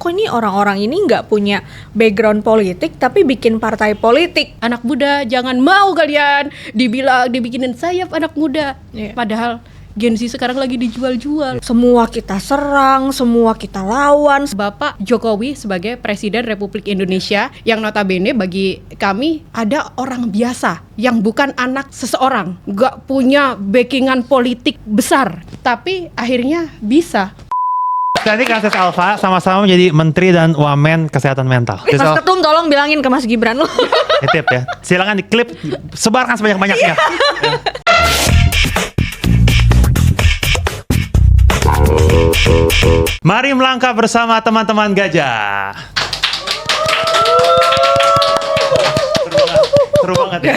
kok ini orang-orang ini nggak punya background politik tapi bikin partai politik. Anak muda jangan mau kalian dibikinin sayap anak muda. Padahal Gen Z sekarang lagi dijual-jual. Semua kita serang, semua kita lawan. Bapak Jokowi sebagai Presiden Republik Indonesia yang notabene bagi kami ada orang biasa yang bukan anak seseorang, nggak punya backingan politik besar, tapi akhirnya bisa. Tadi Sis Alfa sama-sama menjadi Menteri dan Wamen Kesehatan Mental. Mas Ketum tolong bilangin ke Mas Gibran lo. Titip ya. Silakan diklip, sebarkan sebanyak-banyaknya. Mari melangkah bersama teman-teman gajah. Seru banget ya.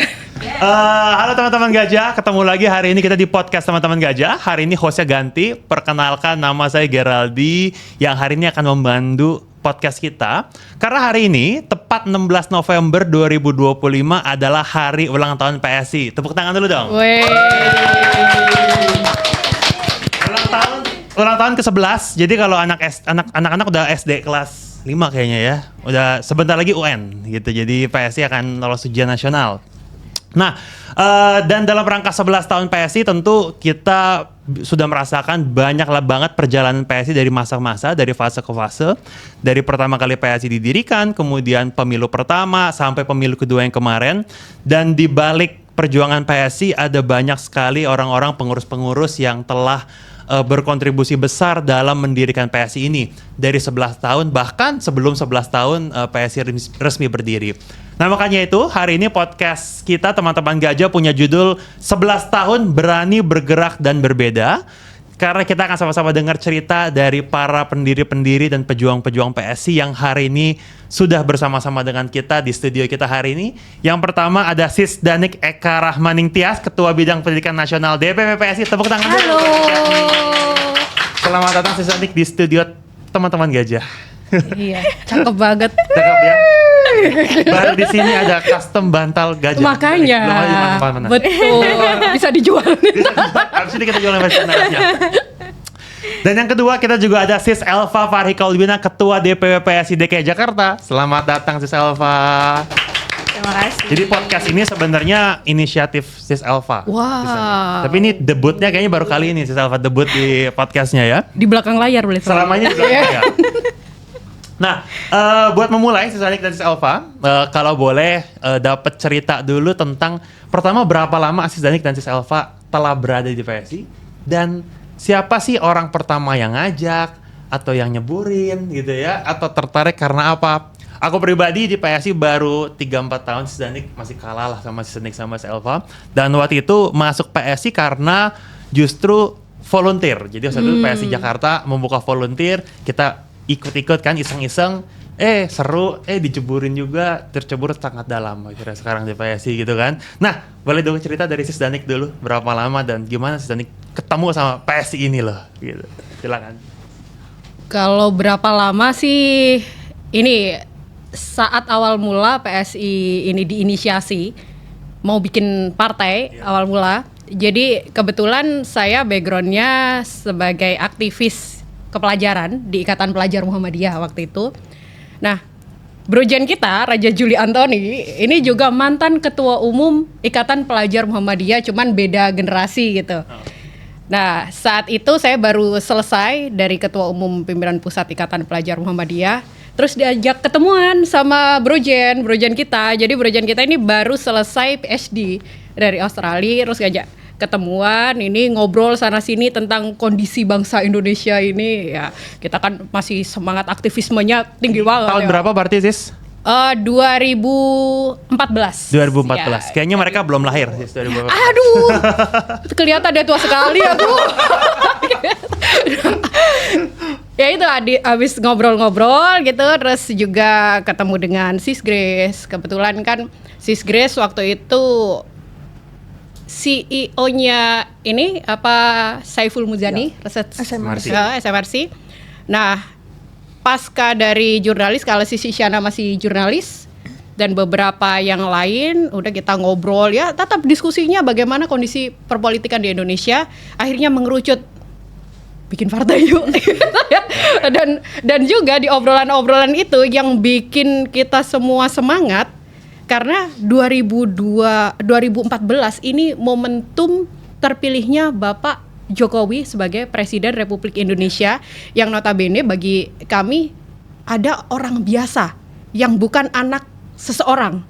Halo teman-teman gajah, ketemu lagi hari ini kita di podcast teman-teman gajah. Hari ini hostnya ganti. Perkenalkan, nama saya Geraldi yang hari ini akan membantu podcast kita. Karena hari ini tepat 16 November 2025 adalah hari ulang tahun PSI. Tepuk tangan dulu dong. Ulang tahun ke-11. Jadi kalau anak-anak udah SD kelas 5 kayaknya ya. Udah sebentar lagi UN gitu. Jadi PSI akan lolos ujian nasional. Nah, dan dalam rangka 11 tahun PSI tentu kita sudah merasakan banyaklah banget perjalanan PSI dari masa-masa, dari fase ke fase. Dari pertama kali PSI didirikan, kemudian pemilu pertama, sampai pemilu kedua yang kemarin. Dan di balik perjuangan PSI ada banyak sekali orang-orang pengurus-pengurus yang telah berkontribusi besar dalam mendirikan PSI ini. Dari 11 tahun, bahkan sebelum 11 tahun PSI resmi berdiri. Nah makanya itu hari ini podcast kita teman-teman gajah punya judul 11 tahun berani bergerak dan berbeda. Karena kita akan sama-sama dengar cerita dari para pendiri-pendiri dan pejuang-pejuang PSI yang hari ini sudah bersama-sama dengan kita di studio kita hari ini. Yang pertama ada Sis Danik Eka Rahmaning Tias, Ketua Bidang Pendidikan Nasional DPP PSI. Tepuk tangan. Halo. Selamat datang Sis Danik di studio teman-teman gajah. Iya, cakep banget. Cakep ya. Baru di sini ada custom bantal gajah. Makanya, mana? betul. Bisa dijual. Habis ini kita jual merchandise-nya. Dan yang kedua kita juga ada Sis Elva Farhika Ulbina, Ketua DPW PSI DKI Jakarta. Selamat datang Sis Elva. Terima kasih. Jadi podcast ini sebenarnya inisiatif Sis Elva. Wow. Tapi ini debutnya kayaknya baru kali ini Sis Elva debut di podcastnya ya. Di belakang layar boleh. Selamanya di belakang layar. Nah, buat memulai Sis Danik dan Sis Elva, kalau boleh dapat cerita dulu tentang pertama berapa lama Sis Danik dan Sis Elva telah berada di PSI dan siapa sih orang pertama yang ngajak atau yang nyeburin gitu ya, atau tertarik karena apa? Aku pribadi di PSI baru 3-4 tahun, Sis Danik masih kalah lah sama Sis Danik sama Sis Elva. Dan waktu itu masuk PSI karena justru volunteer. Jadi waktu itu PSI Jakarta membuka volunteer, kita ikut-ikut kan iseng-iseng, seru, diceburin juga, tercebur sangat dalam akhirnya sekarang di PSI gitu kan. Nah, boleh dong cerita dari Sis Danik dulu, berapa lama dan gimana Sis Danik ketemu sama PSI ini loh gitu. Silakan. Kalau berapa lama sih ini saat awal mula PSI ini diinisiasi mau bikin partai awal mula. Jadi kebetulan saya backgroundnya sebagai aktivis kepelajaran di Ikatan Pelajar Muhammadiyah waktu itu. Nah, Brojen kita Raja Juli Antoni ini juga mantan ketua umum Ikatan Pelajar Muhammadiyah, cuman beda generasi gitu. Nah, saat itu saya baru selesai dari ketua umum pimpinan pusat Ikatan Pelajar Muhammadiyah. Terus diajak ketemuan sama Brojen kita. Jadi Brojen kita ini baru selesai PhD dari Australia, terus ngajak ketemuan, ini ngobrol sana sini tentang kondisi bangsa Indonesia ini. Ya, kita kan masih semangat aktivismenya tinggi banget. Tahun berapa berarti Sis? 2014. 2014. Kayaknya mereka belum lahir Sis 2014. Aduh, kelihatan dia tua sekali aku. Ya itu abis ngobrol-ngobrol gitu, terus juga ketemu dengan Sis Grace. Kebetulan kan Sis Grace waktu itu CEO-nya ini Saiful Muzani, SMRC. Nah, pasca dari jurnalis, kalau Sis Isyana masih jurnalis dan beberapa yang lain, udah kita ngobrol ya, tetap diskusinya bagaimana kondisi perpolitikan di Indonesia. Akhirnya mengerucut bikin partai yuk. dan juga di obrolan-obrolan itu yang bikin kita semua semangat karena 2014 ini momentum terpilihnya Bapak Jokowi sebagai Presiden Republik Indonesia yang notabene bagi kami ada orang biasa yang bukan anak seseorang,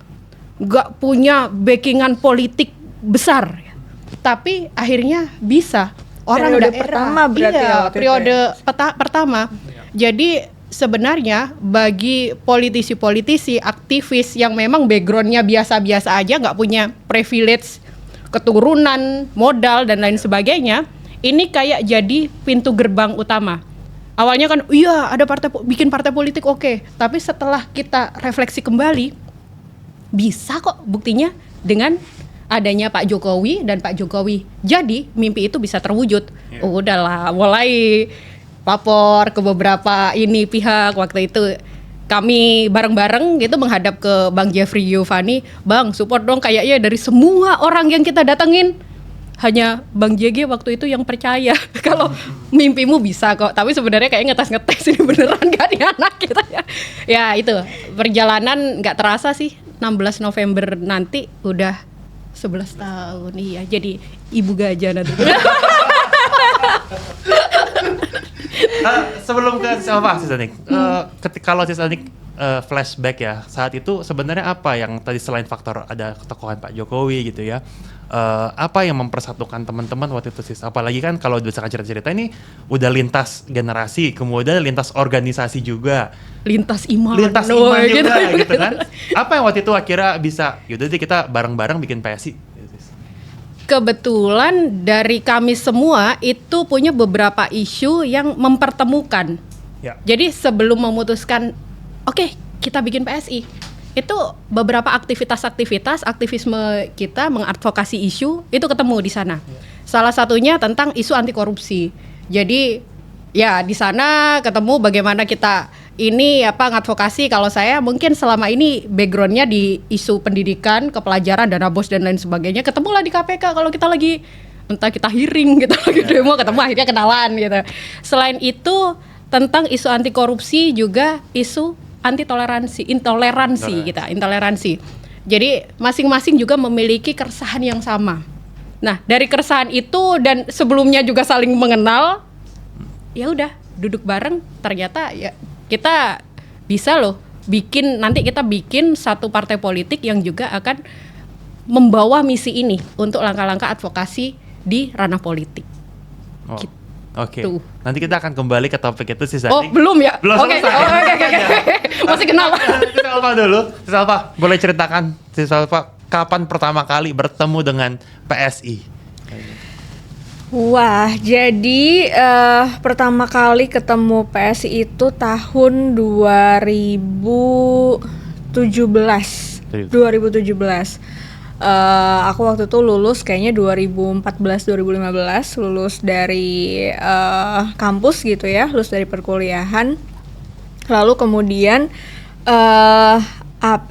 nggak punya backingan politik besar, tapi akhirnya bisa orang Periode daerah pertama berarti ya waktu itu periode pertama. Jadi sebenarnya bagi politisi-politisi aktivis yang memang backgroundnya biasa-biasa aja, nggak punya privilege keturunan, modal dan lain sebagainya, ini kayak jadi pintu gerbang utama. Awalnya kan iya ada bikin partai politik oke. Tapi setelah kita refleksi kembali, bisa kok buktinya dengan adanya Pak Jokowi dan Pak Jokowi. Jadi mimpi itu bisa terwujud. Udahlah, mulai lapor ke beberapa pihak waktu itu. Kami bareng-bareng gitu menghadap ke Bang Jeffrey Giovanni, Bang support dong kayaknya dari semua orang yang kita datengin. Hanya Bang JG waktu itu yang percaya kalau mimpimu bisa kok. Tapi sebenarnya kayak ngetes ini beneran gak nih anak kita ya. Ya itu perjalanan nggak terasa sih. 16 November nanti udah 11 tahun. Iya, jadi ibu gajah nanti. Sebelum ke Sis Anik, kalau Sis Anik flashback ya, saat itu sebenarnya apa yang tadi selain faktor ada ketokohan Pak Jokowi gitu ya, apa yang mempersatukan teman-teman waktu itu Sis? Apalagi kan kalau berdasarkan cerita-cerita ini udah lintas generasi, kemudian lintas organisasi juga. Lintas iman Juga gitu kan. Apa yang waktu itu akhirnya bisa, yaudah deh kita bareng-bareng bikin PSI? Kebetulan dari kami semua itu punya beberapa isu yang mempertemukan. Ya. Jadi sebelum memutuskan, oke, kita bikin PSI, itu beberapa aktivitas aktivisme kita mengadvokasi isu itu ketemu di sana. Salah satunya tentang isu anti korupsi. Jadi ya di sana ketemu bagaimana kita ngadvokasi. Kalau saya mungkin selama ini backgroundnya di isu pendidikan, kepelajaran, dana bos dan lain sebagainya. Ketemulah di KPK kalau kita lagi entah kita hearing, kita lagi demo, ketemu akhirnya kenalan gitu. Selain itu tentang isu anti korupsi juga isu intoleransi. Jadi masing-masing juga memiliki keresahan yang sama. Nah, dari keresahan itu dan sebelumnya juga saling mengenal, ya udah duduk bareng, ternyata ya kita bisa loh nanti kita bikin satu partai politik yang juga akan membawa misi ini untuk langkah-langkah advokasi di ranah politik. Oh. Gitu. Oke. Nanti kita akan kembali ke topik itu Sis Anik. Oh, belum ya? Belum Oke. selesai. Masih kenal. Sis Alfa dulu. Sis Alfa, boleh ceritakan Sis Alfa kapan pertama kali bertemu dengan PSI? Wah, jadi pertama kali ketemu PSI itu tahun 2017. Aku waktu itu lulus kayaknya 2014-2015, lulus dari kampus gitu ya, lulus dari perkuliahan. Lalu kemudian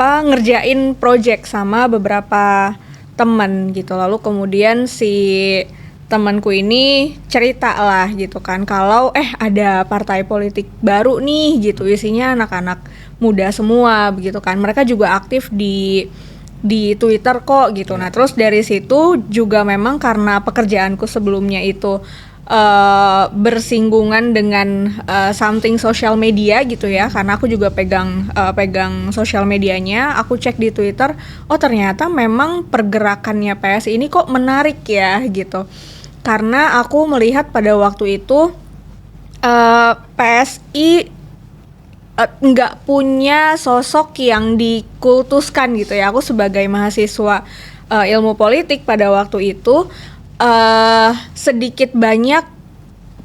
ngerjain project sama beberapa teman gitu. Lalu kemudian si temanku ini cerita lah gitu kan, kalau ada partai politik baru nih gitu, isinya anak-anak muda semua begitu kan. Mereka juga aktif di Twitter kok gitu. Nah, terus dari situ juga memang karena pekerjaanku sebelumnya itu bersinggungan dengan something social media gitu ya, karena aku juga pegang sosial medianya. Aku cek di Twitter, oh ternyata memang pergerakannya PSI ini kok menarik ya gitu. Karena aku melihat pada waktu itu PSI nggak punya sosok yang dikultuskan gitu ya. Aku sebagai mahasiswa ilmu politik pada waktu itu sedikit banyak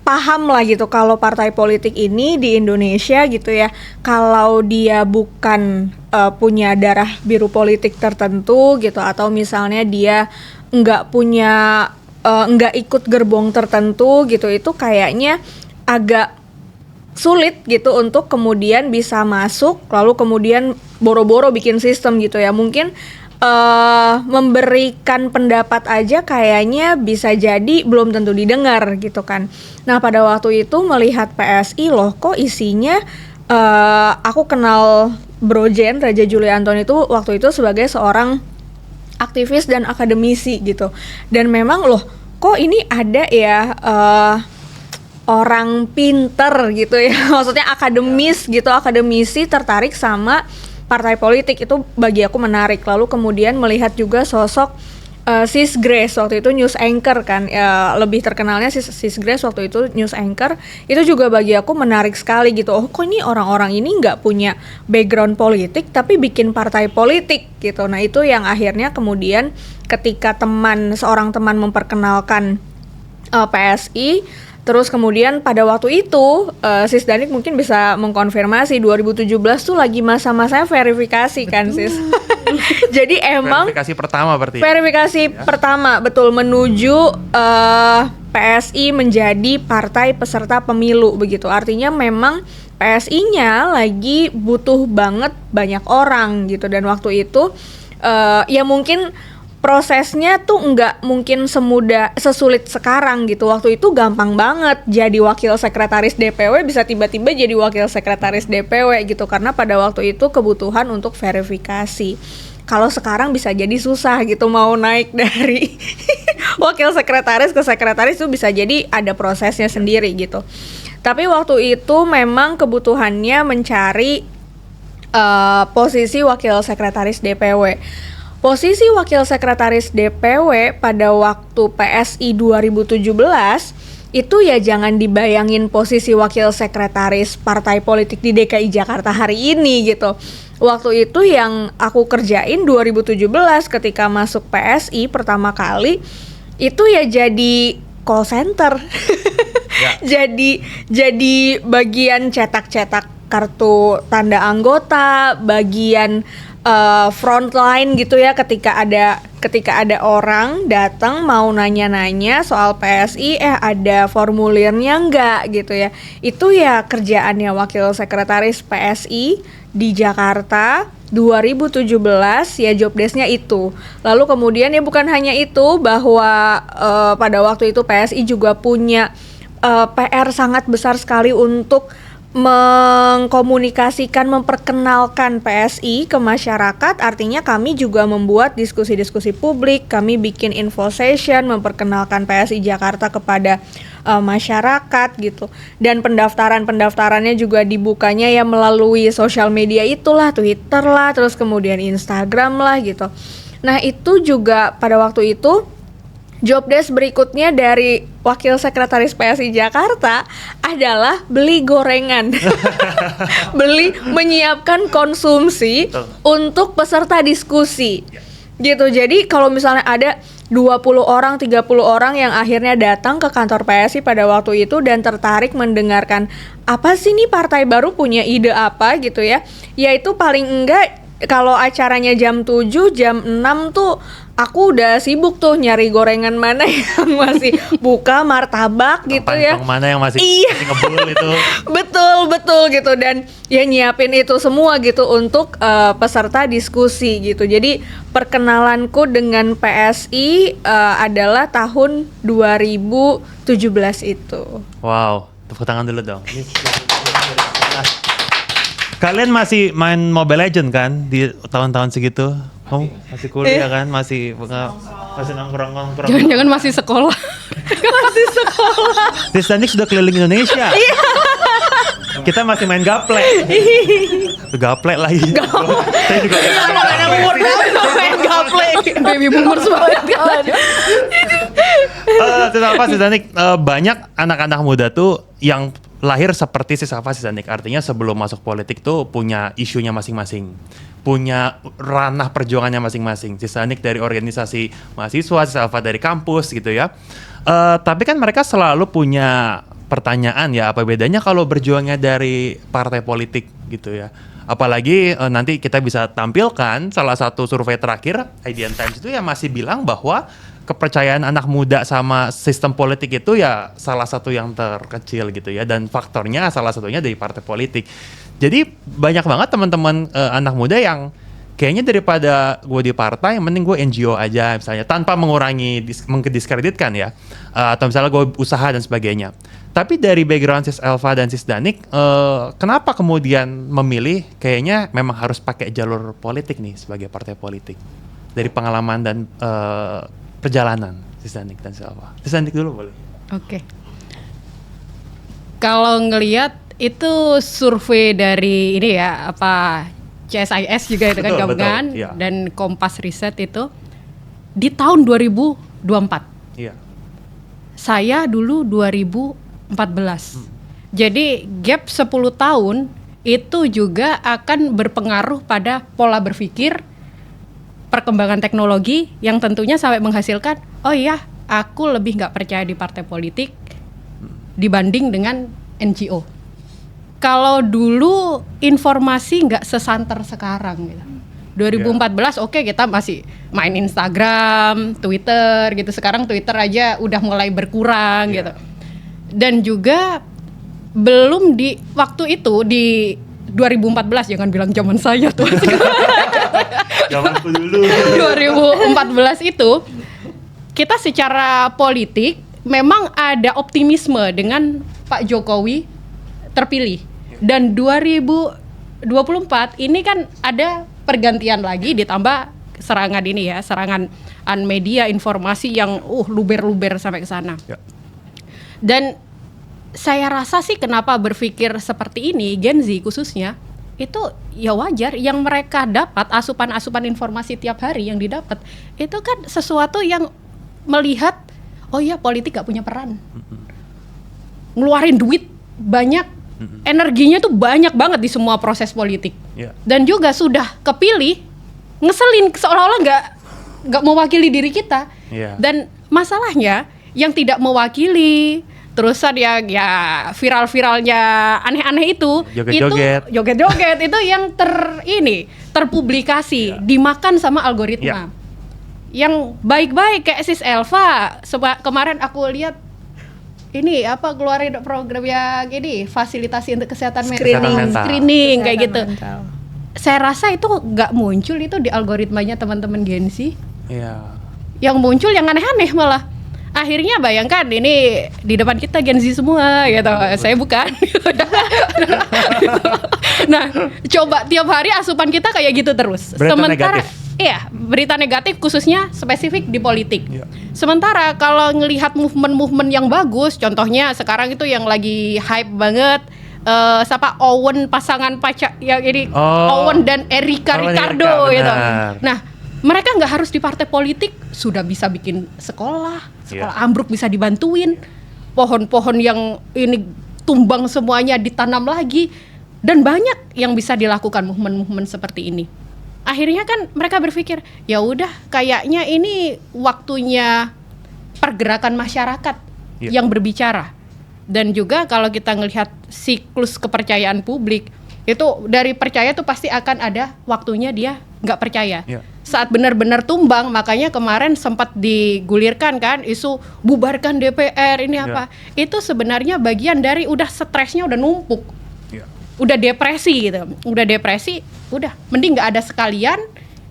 paham lah gitu kalau partai politik ini di Indonesia gitu ya, kalau dia bukan punya darah biru politik tertentu gitu, atau misalnya dia nggak ikut gerbong tertentu gitu, itu kayaknya agak sulit gitu untuk kemudian bisa masuk, lalu kemudian boro-boro bikin sistem gitu ya. Mungkin memberikan pendapat aja kayaknya bisa jadi belum tentu didengar gitu kan. Nah pada waktu itu melihat PSI loh kok isinya aku kenal Bro Jen Raja Juli Antoni itu waktu itu sebagai seorang aktivis dan akademisi gitu. Dan memang loh kok ini ada ya orang pinter gitu ya, maksudnya akademis gitu, akademisi tertarik sama partai politik, itu bagi aku menarik. Lalu kemudian melihat juga sosok Sis Grace waktu itu news anchor kan, lebih terkenalnya Sis Grace waktu itu news anchor, itu juga bagi aku menarik sekali gitu. Oh kok ini orang-orang ini nggak punya background politik tapi bikin partai politik gitu. Nah itu yang akhirnya kemudian ketika seorang teman memperkenalkan PSI. Terus kemudian pada waktu itu Sis Danik mungkin bisa mengkonfirmasi 2017 tuh lagi masa-masanya verifikasi kan Sis. Jadi emang verifikasi pertama berarti. Verifikasi pertama betul menuju PSI menjadi partai peserta pemilu begitu. Artinya memang PSI-nya lagi butuh banget banyak orang gitu, dan waktu itu ya mungkin prosesnya tuh nggak mungkin sesulit sekarang gitu. Waktu itu gampang banget jadi wakil sekretaris DPW, bisa tiba-tiba jadi wakil sekretaris DPW gitu, karena pada waktu itu kebutuhan untuk verifikasi. Kalau sekarang bisa jadi susah gitu, mau naik dari wakil sekretaris ke sekretaris itu bisa jadi ada prosesnya sendiri gitu. Tapi waktu itu memang kebutuhannya mencari posisi wakil sekretaris DPW. Posisi wakil sekretaris DPW pada waktu PSI 2017 itu ya jangan dibayangin posisi wakil sekretaris partai politik di DKI Jakarta hari ini gitu. Waktu itu yang aku kerjain 2017 ketika masuk PSI pertama kali itu ya jadi call center. Ya. jadi bagian cetak-cetak kartu tanda anggota, bagian frontline gitu ya, ketika ada orang datang mau nanya-nanya soal PSI, ada formulirnya enggak gitu ya. Itu ya kerjaannya wakil sekretaris PSI di Jakarta 2017 ya, job desk-nya itu. Lalu kemudian ya bukan hanya itu, bahwa pada waktu itu PSI juga punya PR sangat besar sekali untuk mengkomunikasikan, memperkenalkan PSI ke masyarakat. Artinya kami juga membuat diskusi-diskusi publik, kami bikin info session, memperkenalkan PSI Jakarta kepada masyarakat gitu. Dan pendaftarannya juga dibukanya ya melalui sosial media itulah, Twitter lah, terus kemudian Instagram lah gitu. Nah itu juga pada waktu itu job desk berikutnya dari wakil sekretaris PSI Jakarta adalah beli gorengan. Menyiapkan konsumsi untuk peserta diskusi. Gitu. Jadi kalau misalnya ada 20 orang, 30 orang yang akhirnya datang ke kantor PSI pada waktu itu dan tertarik mendengarkan apa sih nih partai baru punya ide apa gitu ya. Yaitu paling enggak kalau acaranya jam 7, jam 6 tuh aku udah sibuk tuh nyari gorengan mana yang masih buka, martabak gitu ya. Mana yang masih ngebul itu. Betul gitu, dan ya nyiapin itu semua gitu untuk peserta diskusi gitu. Jadi perkenalanku dengan PSI adalah tahun 2017 itu. Wow, tepuk tangan dulu dong. Kalian masih main Mobile Legend kan di tahun-tahun segitu? Kamu masih kuliah kan? Masih nongkrong. Jangan-jangan masih sekolah. Masih sekolah. Sis Danik sudah keliling Indonesia. Kita masih main gaple. Gaple lagi. Saya juga main gaple. Baby boomers banget kan. Apa Sis Danik, banyak anak-anak muda tuh yang lahir seperti Sis Danik. Artinya sebelum masuk politik tuh punya isunya masing-masing, punya ranah perjuangannya masing-masing. Sis Danik dari organisasi mahasiswa, Sis dari kampus gitu ya. Tapi kan mereka selalu punya pertanyaan ya, apa bedanya kalau berjuangnya dari partai politik gitu ya. Apalagi nanti kita bisa tampilkan salah satu survei terakhir IDN Times itu yang masih bilang bahwa kepercayaan anak muda sama sistem politik itu ya salah satu yang terkecil gitu ya, dan faktornya salah satunya dari partai politik. Jadi banyak banget teman-teman anak muda yang kayaknya daripada gue di partai, mending gue NGO aja misalnya, tanpa mengurangi, mengdiskreditkan ya, atau misalnya gue usaha dan sebagainya. Tapi dari background Sis Elva dan Sis Danik, kenapa kemudian memilih kayaknya memang harus pakai jalur politik nih sebagai partai politik? Dari pengalaman dan perjalanan Sis Danik dan Sis Elva. Sis Danik dulu boleh? Oke. Kalau ngelihat itu survei dari ini ya, apa CSIS juga itu kan Betul, gabungan betul, iya. dan Kompas Riset itu di tahun 2024. Iya. Saya dulu 2014. Jadi gap 10 tahun itu juga akan berpengaruh pada pola berpikir, perkembangan teknologi yang tentunya sampai menghasilkan, oh iya, aku lebih nggak percaya di partai politik dibanding dengan NGO. Kalau dulu informasi nggak sesanter sekarang gitu. 2014 oke, kita masih main Instagram, Twitter gitu. Sekarang Twitter aja udah mulai berkurang gitu. Dan juga belum di waktu itu di 2014, jangan bilang zaman saya tuh. Zamanku dulu. 2014 itu kita secara politik memang ada optimisme dengan Pak Jokowi terpilih. Dan 2024 ini kan ada pergantian lagi, ditambah serangan ini ya, serangan media informasi yang luber-luber sampai ke sana. Ya. Dan saya rasa sih kenapa berpikir seperti ini, Gen Z khususnya, itu ya wajar, yang mereka dapat asupan-asupan informasi tiap hari yang didapat itu kan sesuatu yang melihat, oh ya politik gak punya peran, ngeluarin duit banyak, energinya tuh banyak banget di semua proses politik. Dan juga sudah kepilih, ngeselin, seolah-olah nggak mewakili diri kita. Dan masalahnya yang tidak mewakili, terusan ya viral-viralnya aneh-aneh itu joget-joget itu yang terpublikasi, dimakan sama algoritma. Yang baik-baik kayak Sis Elva, kemarin aku lihat ini apa, keluarin program yang ini fasilitasi untuk kesehatan screening kayak gitu. Mental. Saya rasa itu nggak muncul itu di algoritmanya teman-teman Gen Z. Yang muncul yang aneh-aneh malah. Akhirnya bayangkan ini di depan kita Gen Z semua gitu. Saya bukan. Nah, coba tiap hari asupan kita kayak gitu terus. Berita Sementara negatif. iya, berita negatif khususnya spesifik di politik. Sementara kalau ngelihat movement-movement yang bagus, contohnya sekarang itu yang lagi hype banget, siapa Owen, pasangan pacar yang ini, Owen dan Erika Ricardo gitu. Nah, mereka nggak harus di partai politik, sudah bisa bikin sekolah ambruk bisa dibantuin, pohon-pohon yang ini tumbang semuanya ditanam lagi, dan banyak yang bisa dilakukan movement-movement seperti ini. Akhirnya kan mereka berpikir, ya udah kayaknya ini waktunya pergerakan masyarakat yang berbicara. Dan juga kalau kita ngelihat siklus kepercayaan publik, itu dari percaya tuh pasti akan ada waktunya dia nggak percaya. Saat benar-benar tumbang, makanya kemarin sempat digulirkan kan isu bubarkan DPR ini apa. Itu sebenarnya bagian dari udah stresnya udah numpuk. Udah depresi gitu, udah mending nggak ada sekalian,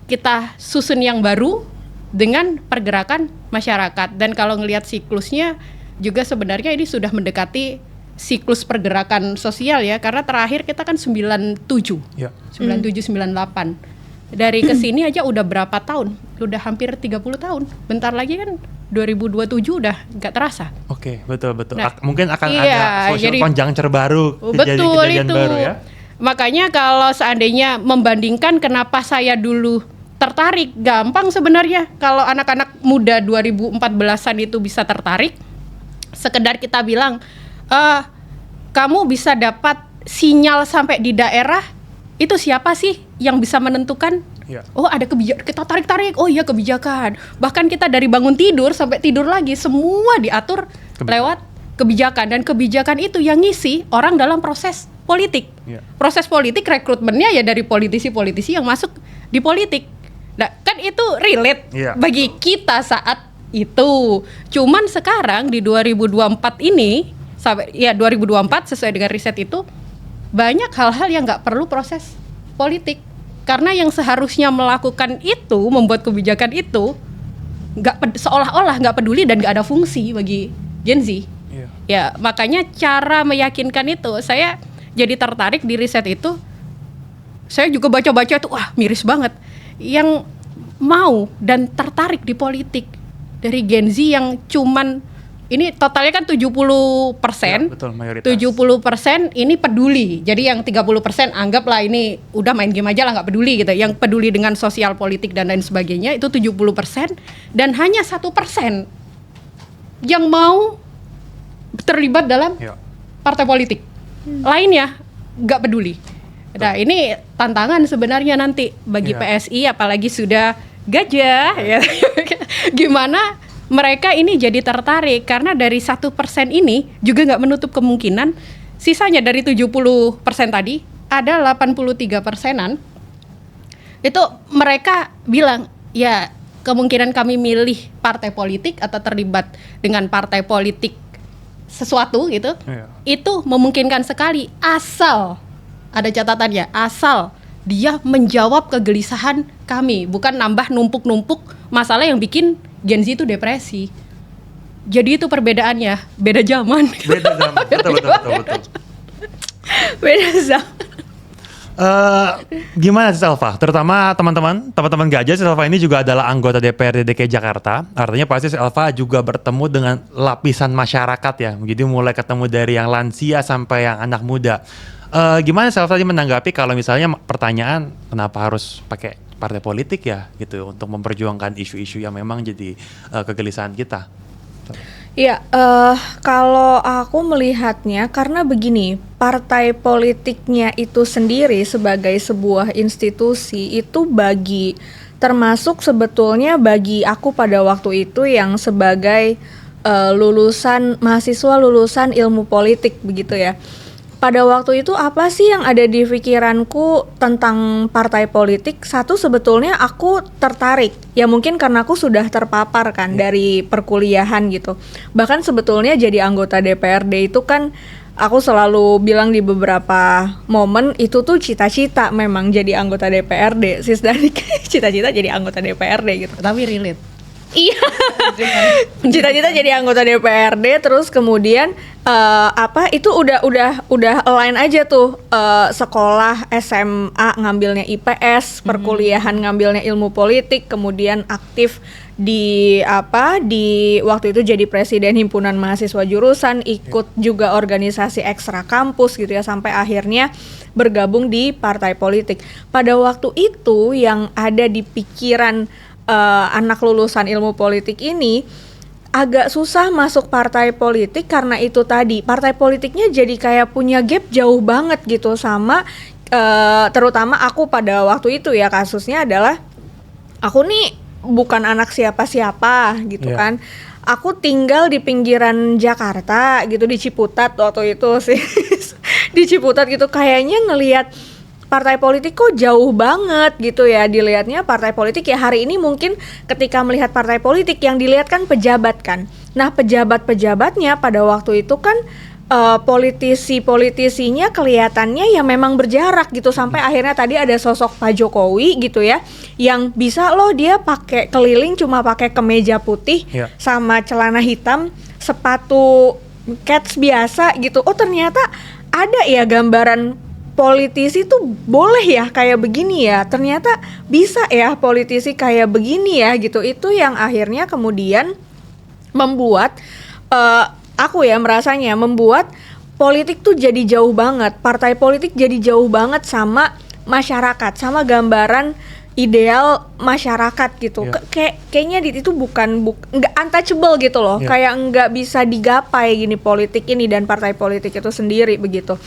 kita susun yang baru dengan pergerakan masyarakat. Dan kalau ngelihat siklusnya juga sebenarnya ini sudah mendekati siklus pergerakan sosial ya, karena terakhir kita kan 97, 98. Dari kesini aja udah berapa tahun? Udah hampir 30 tahun. Bentar lagi kan 2027 udah nggak terasa. Oke, betul. Nah, mungkin akan ada social conjuncture baru, kejadian baru ya. Makanya kalau seandainya membandingkan kenapa saya dulu tertarik, gampang sebenarnya. Kalau anak-anak muda 2014-an itu bisa tertarik, sekedar kita bilang, kamu bisa dapat sinyal sampai di daerah, itu siapa sih yang bisa menentukan? Oh ada kebijakan, kita tarik-tarik, oh iya kebijakan. Bahkan kita dari bangun tidur sampai tidur lagi, semua diatur lewat kebijakan. Dan kebijakan itu yang ngisi orang dalam proses politik. Proses politik rekrutmennya ya dari politisi-politisi yang masuk di politik. Nah kan itu relate bagi kita saat itu. Cuman sekarang di 2024 ini, sampai ya 2024 sesuai dengan riset itu, banyak hal-hal yang nggak perlu proses politik. Karena yang seharusnya melakukan itu, membuat kebijakan itu, seolah-olah nggak peduli dan nggak ada fungsi bagi Gen Z. Iya. Ya, makanya cara meyakinkan itu, saya jadi tertarik di riset itu. Saya juga baca-baca itu, wah miris banget. Yang mau dan tertarik di politik dari Gen Z yang cuman, ini totalnya kan 70%, Ya, betul, mayoritas. 70% ini peduli. Jadi yang 30% anggaplah ini udah main game aja lah, nggak peduli gitu. Yang peduli dengan sosial politik dan lain sebagainya itu 70%, dan hanya 1% yang mau terlibat dalam Ya. partai politik. Lainnya nggak peduli. Nah, ini tantangan sebenarnya nanti bagi Iya. PSI, apalagi sudah gajah ya. Gimana mereka ini jadi tertarik, karena dari 1% ini juga nggak menutup kemungkinan sisanya dari 70% tadi ada 83%-an itu mereka bilang ya kemungkinan kami milih partai politik atau terlibat dengan partai politik sesuatu gitu, Iya. itu memungkinkan sekali asal ada catatannya, asal dia menjawab kegelisahan kami, bukan nambah numpuk-numpuk masalah yang bikin Gen Z itu depresi. Jadi itu perbedaannya, beda zaman. Beda zaman. Betul. Beda zaman. Gimana sih Selva? Terutama teman-teman gajah, Selva ini juga adalah anggota DPRD DKI Jakarta. Artinya pasti Selva juga bertemu dengan lapisan masyarakat ya. Jadi mulai ketemu dari yang lansia sampai yang anak muda. Gimana Selva tadi menanggapi kalau misalnya pertanyaan kenapa harus pakai partai politik ya gitu untuk memperjuangkan isu-isu yang memang jadi kegelisahan kita? Ya, kalau aku melihatnya karena begini, partai politiknya itu sendiri sebagai sebuah institusi itu termasuk sebetulnya bagi aku pada waktu itu yang sebagai mahasiswa lulusan ilmu politik begitu ya. Pada waktu itu apa sih yang ada di pikiranku tentang partai politik? Satu, sebetulnya aku tertarik. Ya mungkin karena aku sudah terpapar kan dari perkuliahan gitu. Bahkan sebetulnya jadi anggota DPRD itu kan aku selalu bilang di beberapa momen itu tuh cita-cita memang jadi anggota DPRD. Sis dari cita-cita jadi anggota DPRD gitu. Tapi relate. Iya, cita-cita jadi anggota DPRD, terus kemudian itu udah align aja tuh, sekolah SMA ngambilnya IPS, perkuliahan ngambilnya ilmu politik, kemudian aktif di waktu itu jadi presiden himpunan mahasiswa jurusan, ikut juga organisasi ekstra kampus gitu ya, sampai akhirnya bergabung di partai politik. Pada waktu itu yang ada di pikiran anak lulusan ilmu politik ini agak susah masuk partai politik karena itu tadi, partai politiknya jadi kayak punya gap jauh banget gitu sama terutama aku pada waktu itu ya, kasusnya adalah aku nih bukan anak siapa-siapa gitu kan. Aku tinggal di pinggiran Jakarta gitu, di Ciputat waktu itu sih. Di Ciputat gitu, kayaknya ngelihat partai politik kok jauh banget gitu ya, dilihatnya partai politik ya hari ini mungkin ketika melihat partai politik yang dilihat kan pejabat kan. Nah pejabat-pejabatnya pada waktu itu kan politisi-politisinya kelihatannya ya memang berjarak gitu, sampai akhirnya tadi ada sosok Pak Jokowi gitu ya, yang bisa loh dia pakai keliling cuma pakai kemeja putih sama celana hitam, sepatu Keds biasa gitu. Oh ternyata ada ya gambaran politisi tuh boleh ya kayak begini ya, ternyata bisa ya politisi kayak begini ya gitu. Itu yang akhirnya kemudian membuat aku ya merasanya membuat politik tuh jadi jauh banget, partai politik jadi jauh banget sama masyarakat, sama gambaran ideal masyarakat gitu. Kayaknya itu nggak untouchable gitu loh, kayak nggak bisa digapai gini politik ini dan partai politik itu sendiri begitu.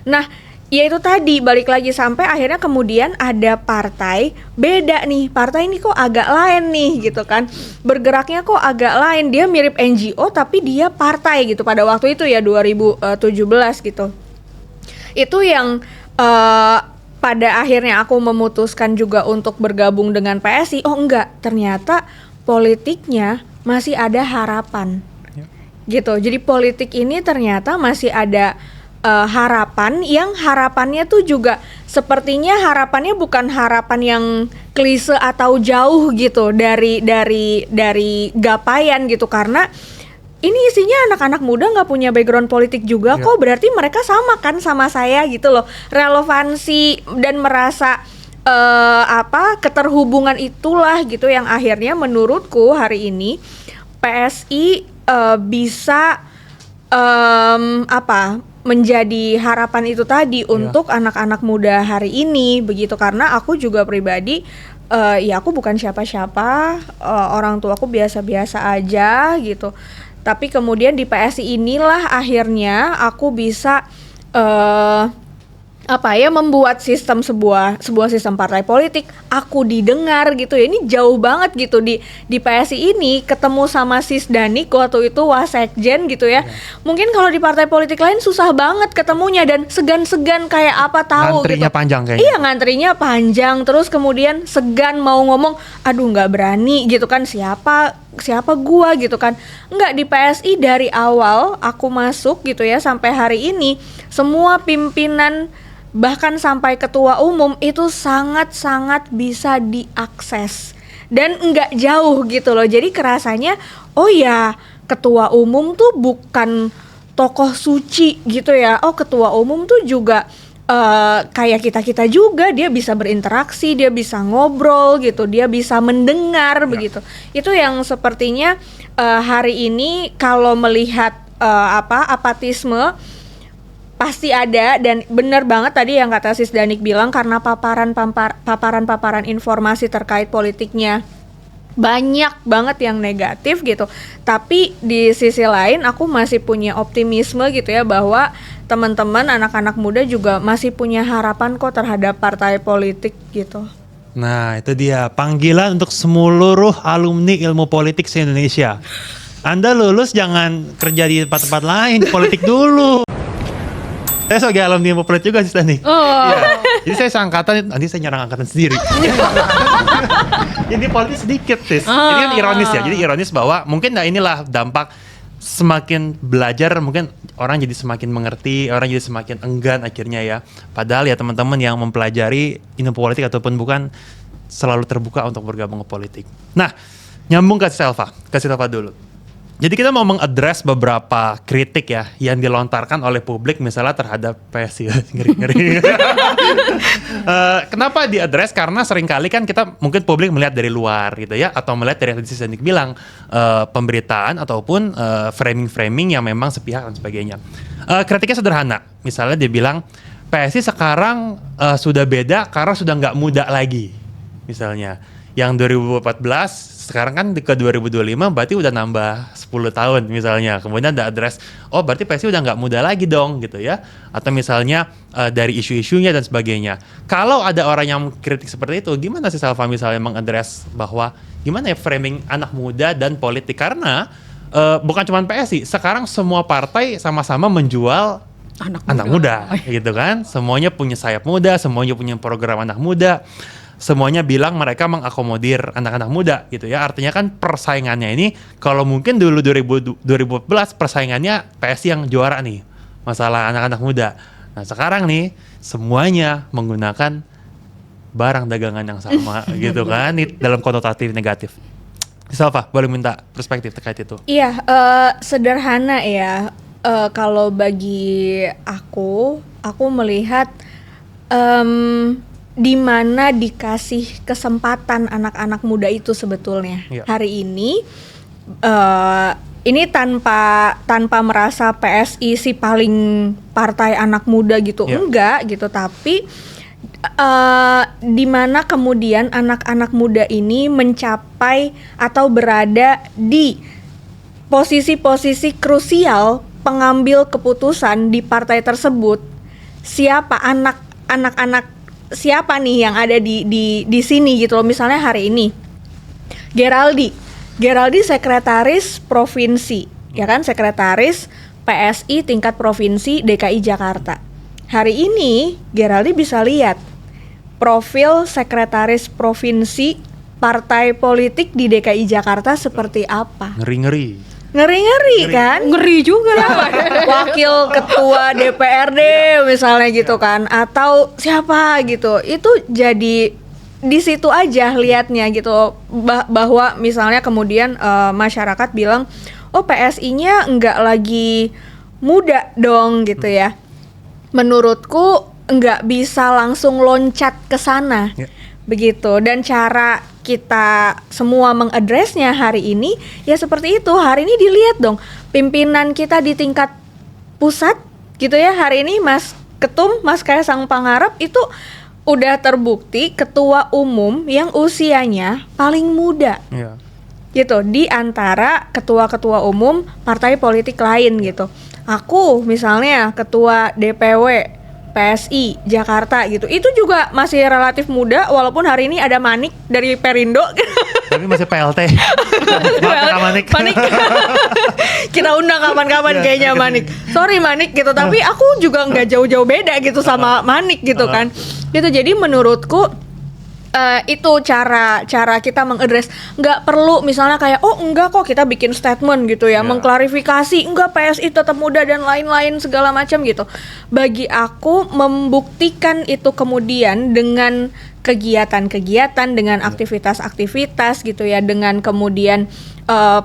Nah ya itu tadi balik lagi sampai akhirnya kemudian ada partai beda nih, partai ini kok agak lain nih gitu kan, bergeraknya kok agak lain, dia mirip NGO tapi dia partai gitu pada waktu itu ya 2017 gitu. Itu yang pada akhirnya aku memutuskan juga untuk bergabung dengan PSI. Oh enggak, ternyata politiknya masih ada harapan gitu. Jadi politik ini ternyata masih ada harapan yang harapannya tuh juga sepertinya harapannya bukan harapan yang klise atau jauh gitu dari gapaian gitu, karena ini isinya anak-anak muda nggak punya background politik juga kok, berarti mereka sama kan sama saya gitu loh. Relevansi dan merasa keterhubungan itulah gitu yang akhirnya menurutku hari ini PSI bisa menjadi harapan itu tadi untuk anak-anak muda hari ini begitu. Karena aku juga pribadi ya aku bukan siapa-siapa, orang tua aku biasa-biasa aja gitu. Tapi kemudian di PSI inilah akhirnya aku bisa membuat sebuah sistem partai politik. Aku didengar gitu ya. Ini jauh banget gitu di PSI ini ketemu sama Sis Danik waktu itu Wasekjen gitu ya. Mungkin kalau di partai politik lain susah banget ketemunya dan segan-segan kayak apa tahu ngantrinya gitu. panjang kayaknya. Iya, ngantrinya panjang, terus kemudian segan mau ngomong, aduh nggak berani gitu kan, siapa gua gitu kan. Enggak, di PSI dari awal aku masuk gitu ya sampai hari ini semua pimpinan bahkan sampai ketua umum itu sangat-sangat bisa diakses dan enggak jauh gitu loh. Jadi kerasanya oh ya ketua umum tuh bukan tokoh suci gitu ya. Oh ketua umum tuh juga kayak kita juga, dia bisa berinteraksi, dia bisa ngobrol gitu, dia bisa mendengar begitu. Itu yang sepertinya hari ini kalau melihat apatisme pasti ada, dan benar banget tadi yang kata Sis Danik bilang, karena paparan informasi terkait politiknya banyak banget yang negatif gitu. Tapi di sisi lain aku masih punya optimisme gitu ya, bahwa teman-teman anak-anak muda juga masih punya harapan kok terhadap partai politik gitu. Nah itu dia panggilan untuk seluruh alumni ilmu politik se-Indonesia. Anda lulus jangan kerja di tempat-tempat lain, politik dulu. Saya sebagai alumni ilmu politik juga sih Tani. Ya, jadi saya seangkatan, nanti saya nyerang angkatan sendiri. Jadi politik sedikit sih. Ini kan ironis ya. Jadi ironis bahwa mungkin inilah dampak semakin belajar, mungkin orang jadi semakin mengerti, orang jadi semakin enggan akhirnya ya. Padahal ya teman-teman yang mempelajari ilmu politik ataupun bukan selalu terbuka untuk bergabung ke politik. Nah, nyambung ke Selva dulu. Jadi kita mau mengadres beberapa kritik ya yang dilontarkan oleh publik misalnya terhadap PSI. Ngeri-ngeri. Kenapa diadres? Karena seringkali kan kita mungkin publik melihat dari luar gitu ya, atau melihat dari yang Sis Danik bilang pemberitaan ataupun framing-framing yang memang sepihak dan sebagainya. Kritiknya sederhana. Misalnya dia bilang PSI sekarang sudah beda karena sudah nggak muda lagi. Misalnya yang 2014 sekarang kan ke 2025 berarti udah nambah 10 tahun misalnya. Kemudian ada address, oh berarti PSI udah nggak muda lagi dong gitu ya. Atau misalnya dari isu-isunya dan sebagainya. Kalau ada orang yang kritik seperti itu, gimana sih Selva misalnya mengadres bahwa gimana ya framing anak muda dan politik? Karena bukan cuma PSI, sekarang semua partai sama-sama menjual anak muda gitu kan. Semuanya punya sayap muda, semuanya punya program anak muda. Semuanya bilang mereka mengakomodir anak-anak muda gitu ya. Artinya kan persaingannya ini kalau mungkin dulu 2014 persaingannya PSI yang juara nih masalah anak-anak muda. Nah sekarang nih semuanya menggunakan barang dagangan yang sama gitu kan, dalam konotatif negatif. Selva, boleh minta perspektif terkait itu? Iya, sederhana ya. Kalau bagi aku melihat di mana dikasih kesempatan anak-anak muda itu sebetulnya. Hari ini tanpa merasa PSI si paling partai anak muda gitu, enggak gitu, tapi di mana kemudian anak-anak muda ini mencapai atau berada di posisi-posisi krusial pengambil keputusan di partai tersebut. Siapa anak-anak siapa nih yang ada di sini gitu loh. Misalnya hari ini Geraldi sekretaris provinsi ya kan, sekretaris PSI tingkat provinsi DKI Jakarta. Hari ini Geraldi bisa lihat profil sekretaris provinsi partai politik di DKI Jakarta seperti apa. Ngeri-ngeri. Ngeri-ngeri kan? Ngeri juga lah. Wakil ketua DPRD misalnya gitu kan, atau siapa gitu, itu jadi di situ aja liatnya gitu, bahwa misalnya kemudian masyarakat bilang, oh PSI-nya nggak lagi muda dong gitu ya. Menurutku nggak bisa langsung loncat ke sana. Begitu, dan cara kita semua mengadresnya hari ini ya seperti itu. Hari ini dilihat dong pimpinan kita di tingkat pusat gitu ya, hari ini Mas Ketum, Mas Kaisang Pangarep itu udah terbukti ketua umum yang usianya paling muda gitu di antara ketua-ketua umum partai politik lain gitu. Aku misalnya ketua DPW PSI Jakarta gitu, itu juga masih relatif muda walaupun hari ini ada Manik dari Perindo. Tapi masih PLT. Manik. Kita undang kapan-kapan kayaknya Manik. Sorry Manik gitu, tapi aku juga nggak jauh-jauh beda gitu sama Manik gitu kan. Gitu, jadi menurutku itu cara kita mengadres. Nggak perlu misalnya kayak oh enggak kok kita bikin statement gitu ya, mengklarifikasi enggak PSI tetap muda dan lain-lain segala macam gitu. Bagi aku membuktikan itu kemudian dengan kegiatan-kegiatan, dengan aktivitas-aktivitas gitu ya, dengan kemudian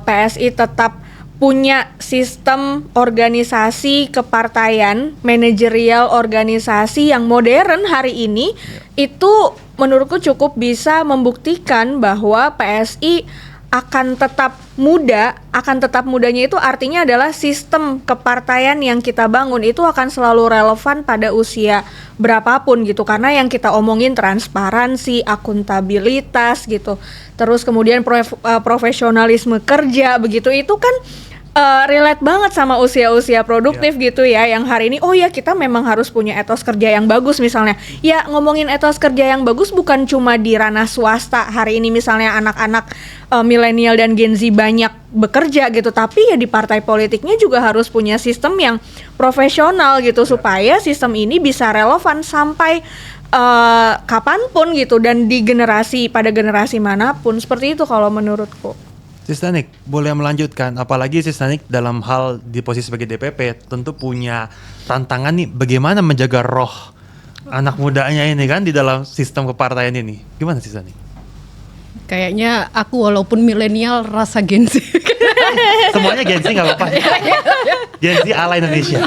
PSI tetap punya sistem organisasi kepartaian, manajerial organisasi yang modern hari ini, itu menurutku cukup bisa membuktikan bahwa PSI akan tetap muda. Akan tetap mudanya itu artinya adalah sistem kepartaian yang kita bangun itu akan selalu relevan pada usia berapapun gitu, karena yang kita omongin transparansi, akuntabilitas gitu, terus kemudian profesionalisme kerja begitu, itu kan relate banget sama usia-usia produktif gitu ya, yang hari ini oh ya kita memang harus punya etos kerja yang bagus misalnya. Ya ngomongin etos kerja yang bagus bukan cuma di ranah swasta, hari ini misalnya anak-anak milenial dan Gen Z banyak bekerja gitu, tapi ya di partai politiknya juga harus punya sistem yang profesional gitu, supaya sistem ini bisa relevan sampai kapanpun gitu, dan pada generasi manapun. Seperti itu kalau menurutku. Sis Danik, boleh melanjutkan? Apalagi Sis Danik dalam hal di posisi sebagai DPP tentu punya tantangan nih, bagaimana menjaga roh anak mudanya ini kan di dalam sistem kepartaian ini. Gimana Sis Danik? Kayaknya aku walaupun milenial rasa Gen Z. Semuanya Gen Z nggak apa-apa. Gen Z ala Indonesia.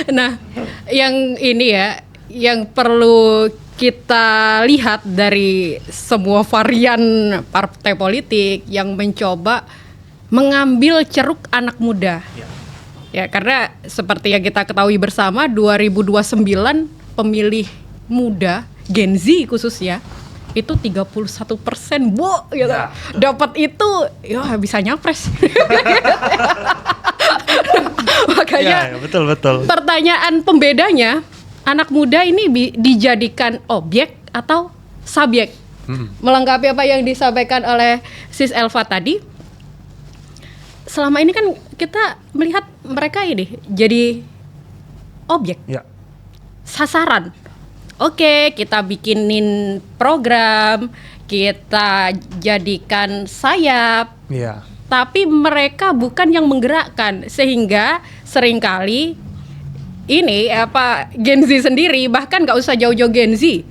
Nah, yang ini ya, yang perlu kita lihat dari semua varian partai politik yang mencoba mengambil ceruk anak muda. Ya, karena seperti yang kita ketahui bersama, 2029 pemilih muda Gen Z khususnya itu 31%, Bu, gitu. Dapat itu ya bisa nyapres. Makanya betul. pertanyaan pembedanya, anak muda ini dijadikan objek atau subjek? Melengkapi apa yang disampaikan oleh Sis Elva tadi, selama ini kan kita melihat mereka ini jadi objek, sasaran. Oke, kita bikinin program, kita jadikan sayap, tapi mereka bukan yang menggerakkan, sehingga seringkali ini Gen Z sendiri, bahkan gak usah jauh-jauh Gen Z,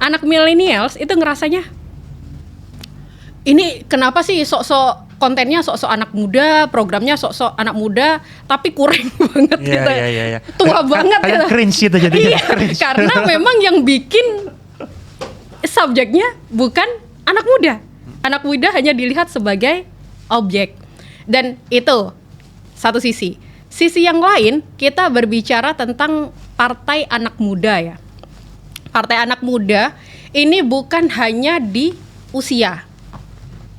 anak millennials itu ngerasanya ini kenapa sih sok-sok kontennya sok-sok anak muda, programnya sok-sok anak muda, tapi kurang banget gitu. Tua banget gitu. Cringe gitu jadinya. Karena memang yang bikin subjeknya bukan anak muda. Anak muda hanya dilihat sebagai objek. Dan itu satu sisi. Sisi yang lain, kita berbicara tentang partai anak muda ya. Partai anak muda ini bukan hanya di usia,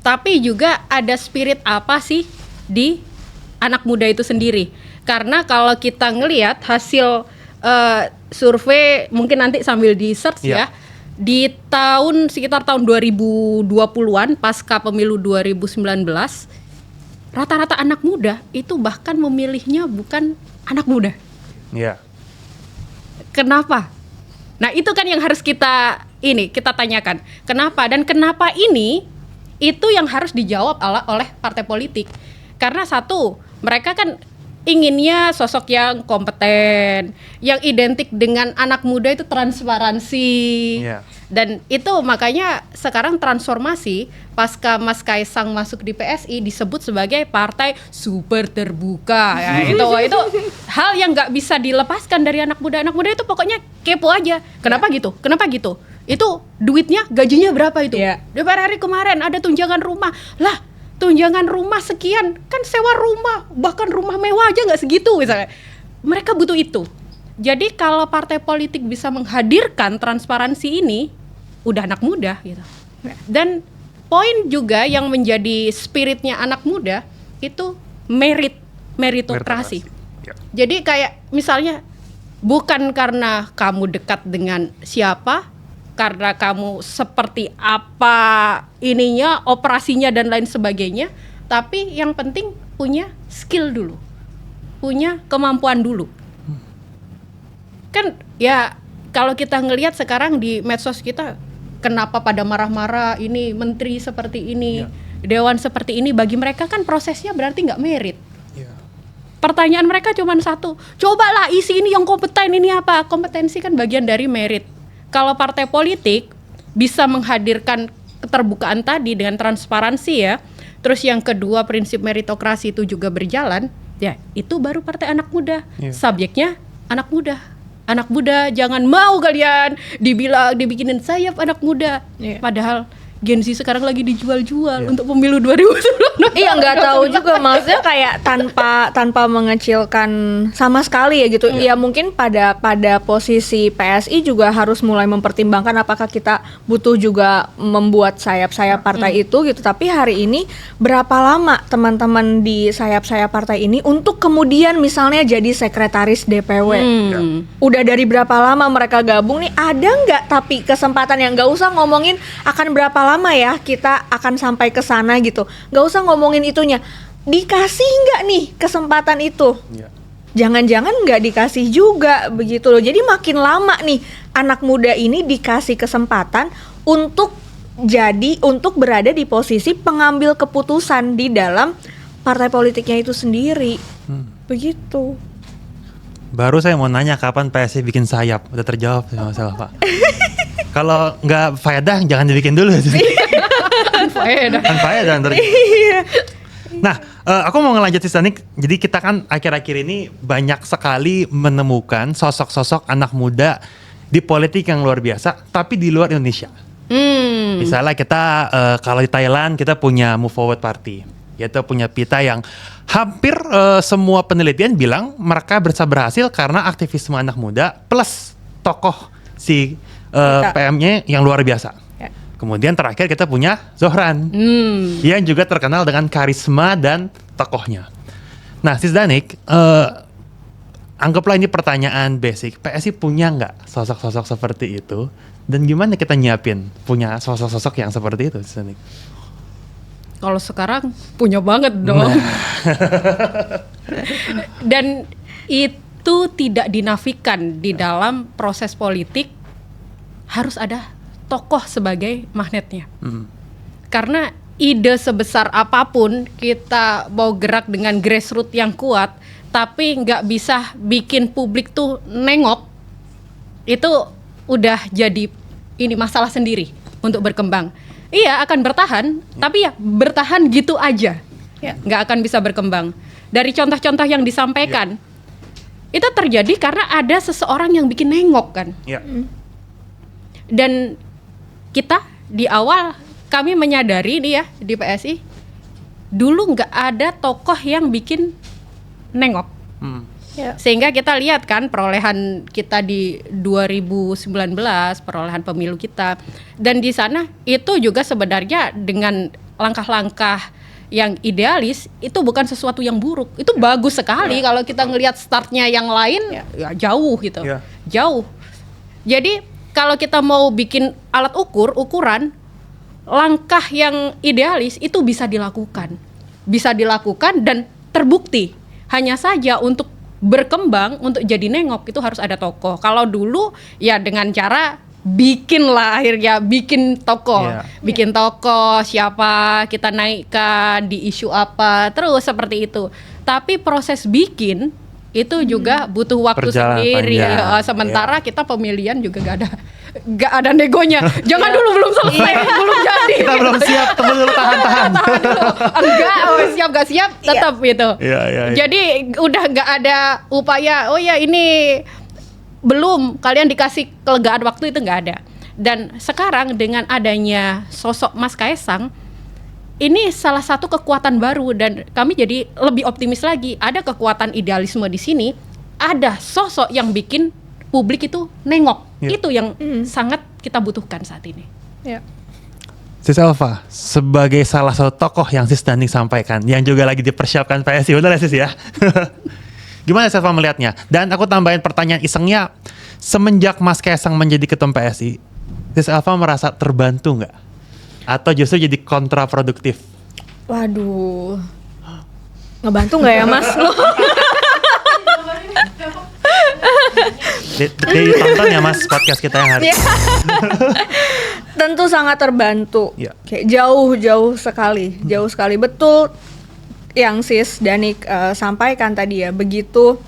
tapi juga ada spirit apa sih di anak muda itu sendiri. Karena kalau kita ngelihat hasil survei, mungkin nanti sambil di search ya, di sekitar tahun 2020-an pasca pemilu 2019, rata-rata anak muda itu bahkan memilihnya bukan anak muda. Kenapa? Nah itu kan yang harus kita tanyakan. Kenapa? Dan kenapa ini itu yang harus dijawab oleh partai politik. Karena satu, mereka kan inginnya sosok yang kompeten, yang identik dengan anak muda itu transparansi. Iya. Dan itu makanya sekarang transformasi pasca Mas Kaisang masuk di PSI disebut sebagai partai super terbuka. Ya, itu hal yang nggak bisa dilepaskan dari anak muda. Anak muda itu pokoknya kepo aja. Kenapa gitu? Kenapa gitu? Itu duitnya, gajinya berapa itu? Iya. DPR RI kemarin ada tunjangan rumah. Lah, tunjangan rumah sekian, kan sewa rumah, bahkan rumah mewah aja nggak segitu misalnya. Mereka butuh itu. Jadi kalau partai politik bisa menghadirkan transparansi ini, udah anak muda gitu. Dan poin juga yang menjadi spiritnya anak muda itu meritokrasi. Ya. Jadi kayak misalnya bukan karena kamu dekat dengan siapa, karena kamu seperti apa ininya, operasinya dan lain sebagainya, tapi yang penting punya skill dulu, punya kemampuan dulu. Kan ya kalau kita ngelihat sekarang di medsos kita, kenapa pada marah-marah ini menteri seperti ini, dewan seperti ini, bagi mereka kan prosesnya berarti nggak merit. Pertanyaan mereka cuma satu, cobalah isi ini yang kompeten, ini apa? Kompetensi kan bagian dari merit. Kalau partai politik bisa menghadirkan keterbukaan tadi dengan transparansi ya, terus yang kedua prinsip meritokrasi itu juga berjalan, ya itu baru partai anak muda. Subjeknya anak muda. Anak muda, jangan mau kalian dibikinin sayap anak muda. Padahal Gen Z sekarang lagi dijual-jual untuk pemilu 2019. Iya, nggak tahu juga, maksudnya kayak tanpa mengecilkan sama sekali ya gitu. Ya mungkin pada posisi PSI juga harus mulai mempertimbangkan apakah kita butuh juga membuat sayap-sayap partai itu gitu. Tapi hari ini berapa lama teman-teman di sayap-sayap partai ini untuk kemudian misalnya jadi sekretaris DPW? Udah dari berapa lama mereka gabung nih? Ada nggak tapi kesempatan yang nggak usah ngomongin akan berapa lama ya kita akan sampai ke sana gitu. Nggak usah ngomongin itunya. Dikasih nggak nih kesempatan itu? Jangan-jangan nggak dikasih juga begitu loh. Jadi makin lama nih anak muda ini dikasih kesempatan untuk berada di posisi pengambil keputusan di dalam partai politiknya itu sendiri. Begitu. Baru saya mau nanya kapan PSI bikin sayap, udah terjawab masalah Pak. Kalau nggak faedah jangan dibikin dulu. Kan faedah ntar. Nah, aku mau ngelanjut nih. Jadi kita kan akhir-akhir ini banyak sekali menemukan sosok-sosok anak muda di politik yang luar biasa, tapi di luar Indonesia. Misalnya kita kalau di Thailand kita punya Move Forward Party, yaitu punya pita yang hampir semua penelitian bilang mereka bisa berhasil karena aktivisme anak muda plus tokoh si PM-nya yang luar biasa. Kemudian terakhir kita punya Zohran, yang juga terkenal dengan karisma dan tokohnya. Nah, Sis Danik, anggaplah ini pertanyaan basic. PSI punya nggak sosok-sosok seperti itu? Dan gimana kita nyiapin punya sosok-sosok yang seperti itu, Sis Danik? Kalau sekarang punya banget dong. Dan itu tidak dinafikan di dalam proses politik, harus ada tokoh sebagai magnetnya. Karena ide sebesar apapun kita mau gerak dengan grassroots yang kuat, tapi nggak bisa bikin publik tuh nengok, itu udah jadi ini masalah sendiri untuk berkembang. Iya akan bertahan, tapi ya bertahan gitu aja, nggak akan bisa berkembang. Dari contoh-contoh yang disampaikan, itu terjadi karena ada seseorang yang bikin nengok kan. Dan kita di awal kami menyadari nih ya di PSI, dulu nggak ada tokoh yang bikin nengok. Sehingga kita lihat kan perolehan kita di 2019, perolehan pemilu kita, dan di sana itu juga sebenarnya dengan langkah-langkah yang idealis itu bukan sesuatu yang buruk, itu bagus sekali. Kalau kita ngelihat startnya yang lain ya jauh gitu, jauh. Jadi kalau kita mau bikin alat ukuran langkah yang idealis itu bisa dilakukan dan terbukti. Hanya saja untuk berkembang, untuk jadi nengok itu harus ada tokoh. Kalau dulu ya dengan cara bikin lah akhirnya, bikin toko. Iya. Bikin toko, siapa kita naikkan, di isu apa, terus seperti itu. Tapi proses bikin itu juga butuh waktu Perjalanan sendiri. panjang. Sementara kita pemilihan juga gak ada negonya. Jangan dulu, belum selesai, belum jadi. Kita belum siap, tunggu dulu, tahan. Tahan dulu. Enggak, siap gak siap, tetap gitu. Iya. Jadi udah gak ada upaya, oh ya ini belum, kalian dikasih kelegaan waktu, itu nggak ada. Dan sekarang dengan adanya sosok Mas Kaesang, ini salah satu kekuatan baru dan kami jadi lebih optimis lagi. Ada kekuatan idealisme di sini, ada sosok yang bikin publik itu nengok. Ya. Itu yang sangat kita butuhkan saat ini. Ya. Sis Elva, sebagai salah satu tokoh yang Sis Daning sampaikan, yang juga lagi dipersiapkan PSI, benar ya Sis ya? Gimana Sis Elva melihatnya? Dan aku tambahin pertanyaan isengnya, semenjak Mas Kaesang menjadi ketua PSI, Sis Elva merasa terbantu nggak? Atau justru jadi kontraproduktif? Waduh. Ngebantu nggak ya Mas? Lo? Ditonton ya Mas podcast kita yang hari ini. Tentu sangat terbantu. Ya. Kayak jauh sekali. Betul yang Sis Danik sampaikan tadi ya. Begitu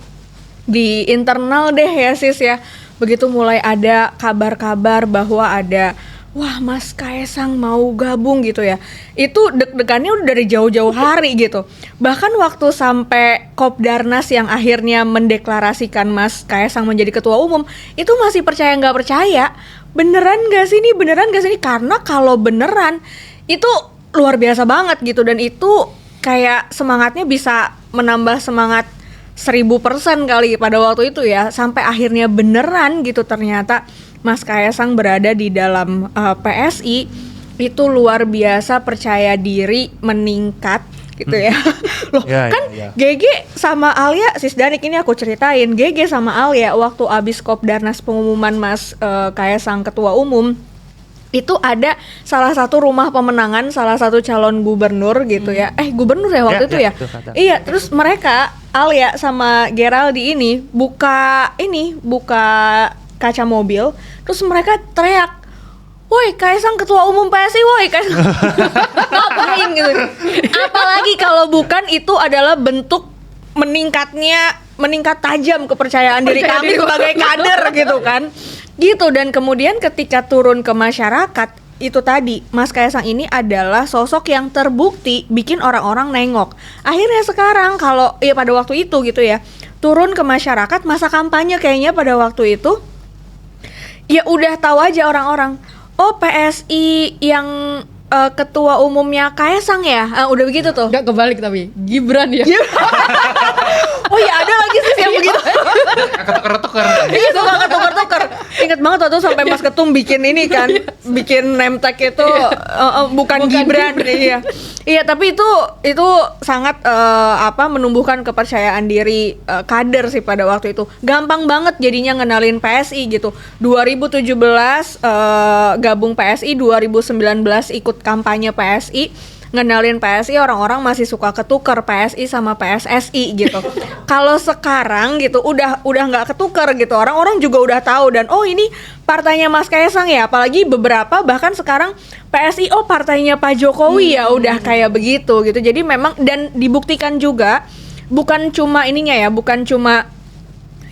di internal deh ya Sis ya. Begitu mulai ada kabar-kabar bahwa ada wah Mas Kaesang mau gabung gitu ya. Itu deg-degannya udah dari jauh-jauh hari gitu. Bahkan waktu sampai Kopdarnas yang akhirnya mendeklarasikan Mas Kaesang menjadi ketua umum, itu masih percaya nggak percaya. Beneran gak sih ini? Karena kalau beneran itu luar biasa banget gitu. Dan itu kayak semangatnya bisa menambah semangat 1000% kali pada waktu itu ya. Sampai akhirnya beneran gitu ternyata Mas Kaesang berada di dalam PSI, itu luar biasa, percaya diri meningkat gitu ya. Loh Ya, kan ya. GG sama Alia, Sis Danik ini aku ceritain, GG sama Alia waktu abis Kopdarnas pengumuman Mas Kaesang ketua umum, itu ada salah satu rumah pemenangan salah satu calon gubernur gitu ya. Gubernur ya waktu itu ya. Itu kata. Iya, terus mereka Alia sama Geraldi ini buka kaca mobil, terus mereka teriak, "Woi, Kaesang ketua umum PSI, woi Kaesang." Ngapain gitu. Apalagi kalau bukan itu adalah bentuk meningkat tajam kepercayaan diri kami sebagai kader gitu kan. Gitu, dan kemudian ketika turun ke masyarakat, itu tadi Mas Kaesang ini adalah sosok yang terbukti bikin orang-orang nengok. Akhirnya sekarang kalau ya pada waktu itu gitu ya, turun ke masyarakat masa kampanye kayaknya pada waktu itu, ya udah tahu aja orang-orang, oh PSI yang ketua umumnya Kaesang ya, udah begitu tuh. Nggak kebalik tapi Gibran ya. Oh iya, ada lagi sih yang begitu. Ketuker-ketuker. Iya, suka ketuker-tuker. Ingat banget waktu sampai Mas Ketum bikin ini kan, bikin name tag itu bukan Gibran. Iya, tapi itu sangat menumbuhkan kepercayaan diri kader sih pada waktu itu. Gampang banget jadinya ngenalin PSI gitu. 2017 gabung PSI, 2019 ikut kampanye PSI, ngenalin PSI, orang-orang masih suka ketuker PSI sama PSSI gitu. Kalau sekarang gitu udah nggak ketuker gitu, orang-orang juga udah tahu dan oh ini partainya Mas Kaesang ya, apalagi beberapa bahkan sekarang PSI oh partainya Pak Jokowi ya, udah kayak begitu gitu. Jadi memang, dan dibuktikan juga bukan cuma ininya ya, bukan cuma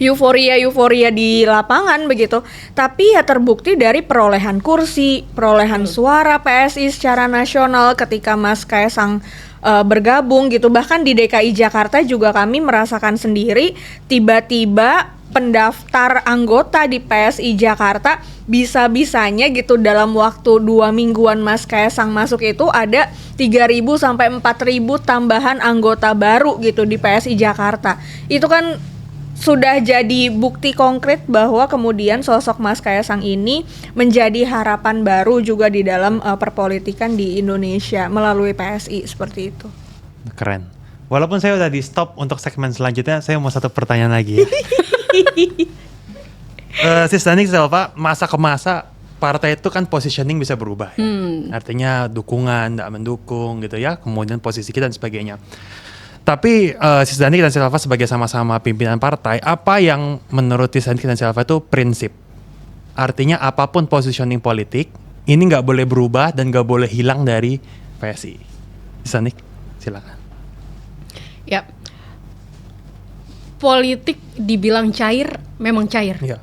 euforia di lapangan begitu, tapi ya terbukti dari perolehan kursi, perolehan suara PSI secara nasional ketika Mas Kaesang bergabung gitu. Bahkan di DKI Jakarta juga kami merasakan sendiri, tiba-tiba pendaftar anggota di PSI Jakarta bisa-bisanya gitu dalam waktu 2 mingguan Mas Kaesang masuk itu ada 3.000 sampai 4.000 tambahan anggota baru gitu di PSI Jakarta. Itu kan sudah jadi bukti konkret bahwa kemudian sosok Mas Kaesang ini menjadi harapan baru juga di dalam perpolitikan di Indonesia melalui PSI, seperti itu. Keren. Walaupun saya udah di stop untuk segmen selanjutnya, saya mau satu pertanyaan lagi ya. Sis Danik, Pak, masa ke masa partai itu kan positioning bisa berubah ya. Artinya dukungan, tidak mendukung gitu ya, kemudian posisi kita dan sebagainya. Tapi Sis Danik dan Silva sebagai sama-sama pimpinan partai, apa yang menurut Sis Danik dan Silva itu prinsip Artinya apapun positioning politik, ini nggak boleh berubah dan nggak boleh hilang dari PSI. Bisa Nick, silakan. Ya, politik dibilang cair, memang cair. Ya.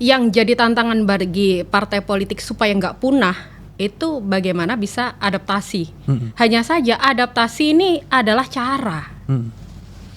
Yang jadi tantangan bagi partai politik supaya nggak punah itu bagaimana bisa adaptasi. Hanya saja adaptasi ini adalah cara.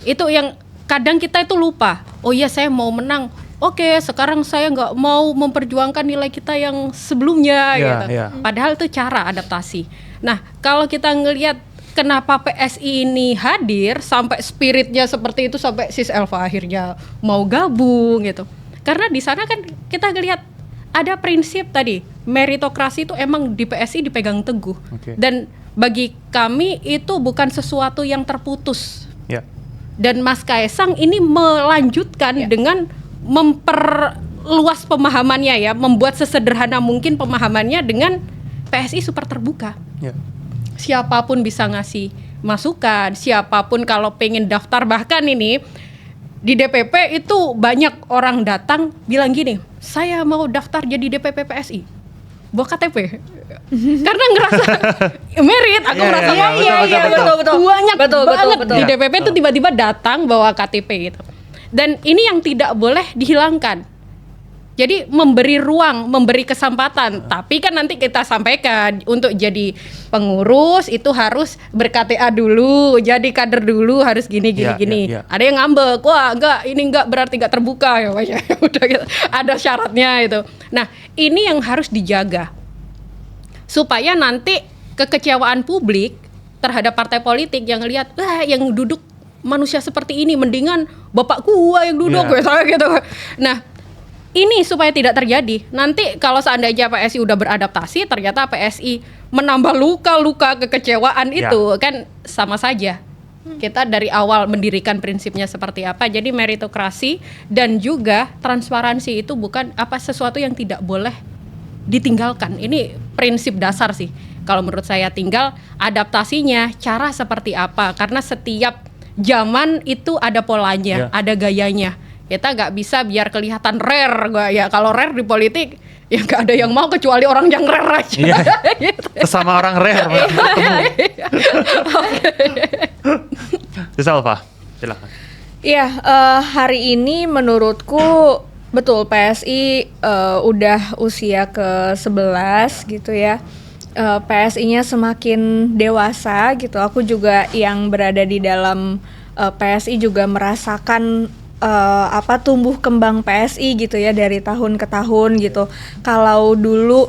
Itu yang kadang kita itu lupa. Oh iya, saya mau menang. Oke, sekarang saya nggak mau memperjuangkan nilai kita yang sebelumnya gitu. Padahal itu cara adaptasi. Nah, kalau kita ngelihat kenapa PSI ini hadir sampai spiritnya seperti itu, sampai Sis Elva akhirnya mau gabung gitu. Karena di sana kan kita ngelihat ada prinsip tadi, meritokrasi itu emang di PSI dipegang teguh. Dan bagi kami itu bukan sesuatu yang terputus. Dan Mas Kaesang ini melanjutkan dengan memperluas pemahamannya ya, membuat sesederhana mungkin pemahamannya dengan PSI super terbuka. Siapapun bisa ngasih masukan, siapapun kalau pengen daftar, bahkan ini di DPP itu banyak orang datang bilang gini, saya mau daftar jadi DPP PSI, bawa KTP. Karena ngerasa merit, aku merasa betul. banyak Betul. banget di DPP itu tiba-tiba datang bawa KTP gitu. Dan ini yang tidak boleh dihilangkan. Jadi memberi ruang, memberi kesempatan. Tapi kan nanti kita sampaikan untuk jadi pengurus itu harus ber-KTA dulu, jadi kader dulu, harus gini. Ada yang ngambek, wah enggak berarti enggak terbuka ya. Udah gitu. Ada syaratnya itu. Nah, ini yang harus dijaga. Supaya nanti kekecewaan publik terhadap partai politik yang lihat, yang duduk manusia seperti ini, mendingan bapak gua yang duduk gitu. Nah, ini supaya tidak terjadi. Nanti kalau seandainya PSI udah beradaptasi, ternyata PSI menambah luka-luka kekecewaan itu kan sama saja. Kita dari awal mendirikan prinsipnya seperti apa. Jadi meritokrasi dan juga transparansi itu bukan sesuatu yang tidak boleh ditinggalkan. Ini prinsip dasar sih. Kalau menurut saya, tinggal adaptasinya, cara seperti apa. Karena setiap zaman itu ada polanya, ada gayanya. Kita nggak bisa biar kelihatan rare, ya. Kalau rare di politik, ya nggak ada yang mau kecuali orang yang rare aja. Gitu. Sesama orang rare. Alfa, silakan. Iya, hari ini menurutku betul PSI udah usia ke-11 gitu ya. PSI-nya semakin dewasa gitu. Aku juga yang berada di dalam PSI juga merasakan tumbuh kembang PSI gitu ya dari tahun ke tahun gitu. Kalau dulu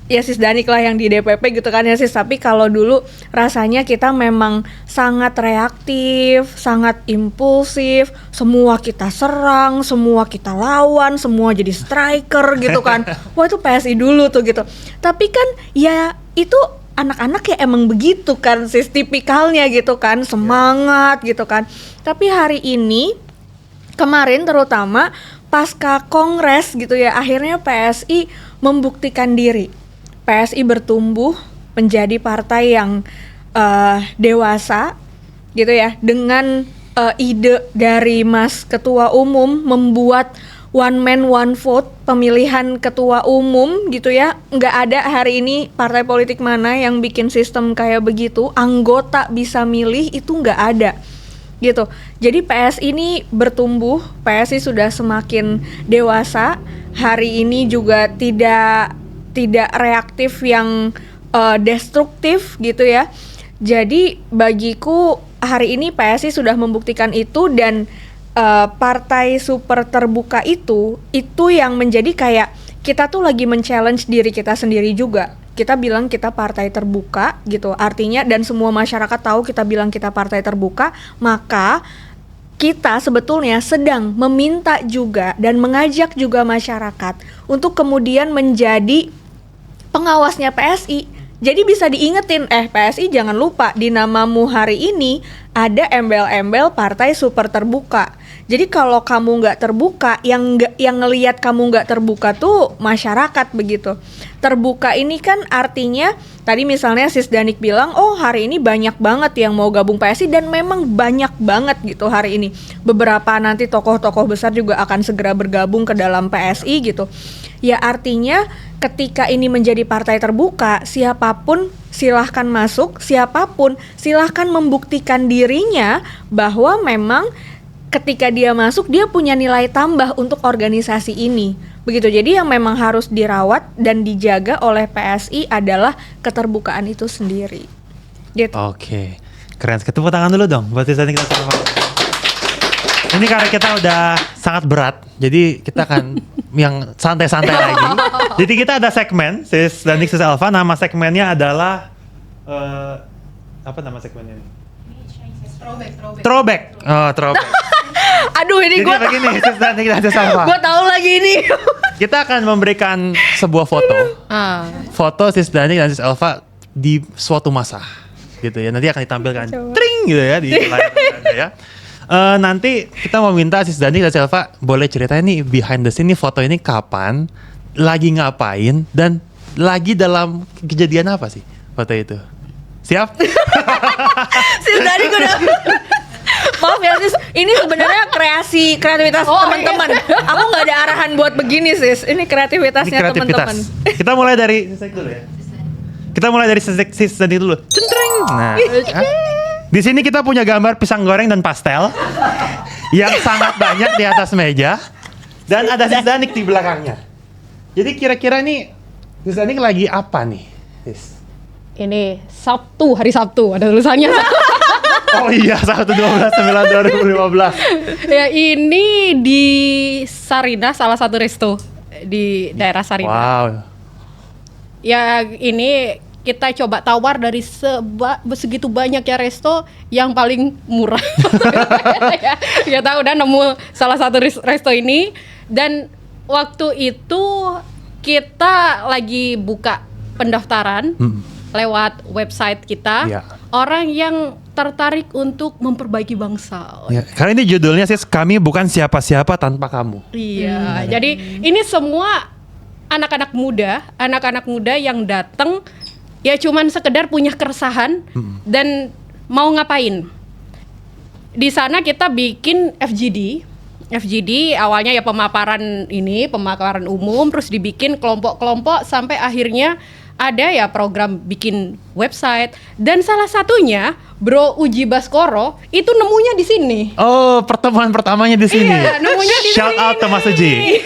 ya Sis Danik lah yang di DPP gitu kan ya Sis, tapi kalau dulu rasanya kita memang sangat reaktif, sangat impulsif, semua kita serang, semua kita lawan, semua jadi striker gitu kan. Wah, itu PSI dulu tuh gitu. Tapi kan ya itu anak-anak ya emang begitu kan Sis, tipikalnya gitu kan, semangat gitu kan. Tapi hari ini, kemarin terutama pasca kongres gitu ya, akhirnya PSI membuktikan diri. PSI bertumbuh menjadi partai yang dewasa gitu ya, dengan ide dari Mas Ketua Umum membuat one man one vote pemilihan ketua umum gitu ya. Nggak ada hari ini partai politik mana yang bikin sistem kayak begitu, anggota bisa milih, itu nggak ada gitu. Jadi PSI ini bertumbuh, PSI sudah semakin dewasa. Hari ini juga tidak reaktif yang destruktif gitu ya. Jadi bagiku hari ini PSI sudah membuktikan itu, dan partai super terbuka itu yang menjadi kayak kita tuh lagi men-challenge diri kita sendiri juga. Kita bilang kita partai terbuka gitu, artinya dan semua masyarakat tahu kita bilang kita partai terbuka, maka kita sebetulnya sedang meminta juga dan mengajak juga masyarakat untuk kemudian menjadi pengawasnya PSI. Jadi bisa diingetin, PSI jangan lupa di namamu hari ini ada embel-embel partai super terbuka. Jadi kalau kamu nggak terbuka, yang ngelihat kamu nggak terbuka tuh masyarakat begitu. Terbuka ini kan artinya tadi misalnya Sis Danik bilang, oh hari ini banyak banget yang mau gabung PSI dan memang banyak banget gitu hari ini. Beberapa nanti tokoh-tokoh besar juga akan segera bergabung ke dalam PSI gitu. Ya artinya ketika ini menjadi partai terbuka, siapapun silahkan masuk, siapapun silahkan membuktikan dirinya bahwa memang ketika dia masuk dia punya nilai tambah untuk organisasi ini. Begitu, jadi yang memang harus dirawat dan dijaga oleh PSI adalah keterbukaan itu sendiri. Gitu. Oke, keren. Tepuk tangan dulu dong buat Sis Danik. Ini karena kita udah sangat berat, jadi kita akan yang santai-santai lagi. Jadi kita ada segmen Sis Danik, Sis Elva. Nama segmennya adalah apa nama segmennya ini? Throwback. Oh, throwback. Aduh ini Jadi gue begini, Sis Danik dan Sis Elva. gue tahu lagi ini. Kita akan memberikan sebuah foto. Foto Sis Danik dan Sis Elva di suatu masa. Gitu ya. Nanti akan ditampilkan tring gitu ya di layar Anda ya. Nanti kita mau minta Sis Danik dan Sis Elva boleh ceritain nih behind the scene nih, foto ini kapan, lagi ngapain, dan lagi dalam kejadian apa sih foto itu? Siap? Sis Danik udah maaf ya Sis, ini sebenarnya kreativitas teman-teman. Aku nggak ada arahan buat begini Sis. Ini kreativitasnya teman-teman. Kita mulai dari Sis Danik dulu ya. Kita mulai dari Sis Danik dulu. Centring. Nah, di sini kita punya gambar pisang goreng dan pastel yang sangat banyak di atas meja, dan ada Sis Danik di belakangnya. Jadi kira-kira nih Sis Danik lagi apa nih, Sis? Ini Sabtu, hari Sabtu ada tulisannya. Oh iya, 1/12/2015. Ya ini di Sarina, salah satu resto di daerah Sarina. Wow. Ya ini kita coba tawar dari segitu banyak ya resto yang paling murah. Ya tahu udah nemu salah satu resto ini, dan waktu itu kita lagi buka pendaftaran lewat website kita. Ya. Orang yang tertarik untuk memperbaiki bangsa. Ya, karena ini judulnya Sis, kami bukan siapa-siapa tanpa kamu. Iya, jadi ini semua anak-anak muda yang datang ya cuman sekedar punya keresahan dan mau ngapain. Di sana kita bikin FGD awalnya ya pemaparan umum, terus dibikin kelompok-kelompok sampai akhirnya ada ya program bikin website, dan salah satunya Bro Uji Baskoro itu nemunya di sini. Oh, pertemuan pertamanya di sini. Iya, nemunya di Shout sini. out to Mas Uji.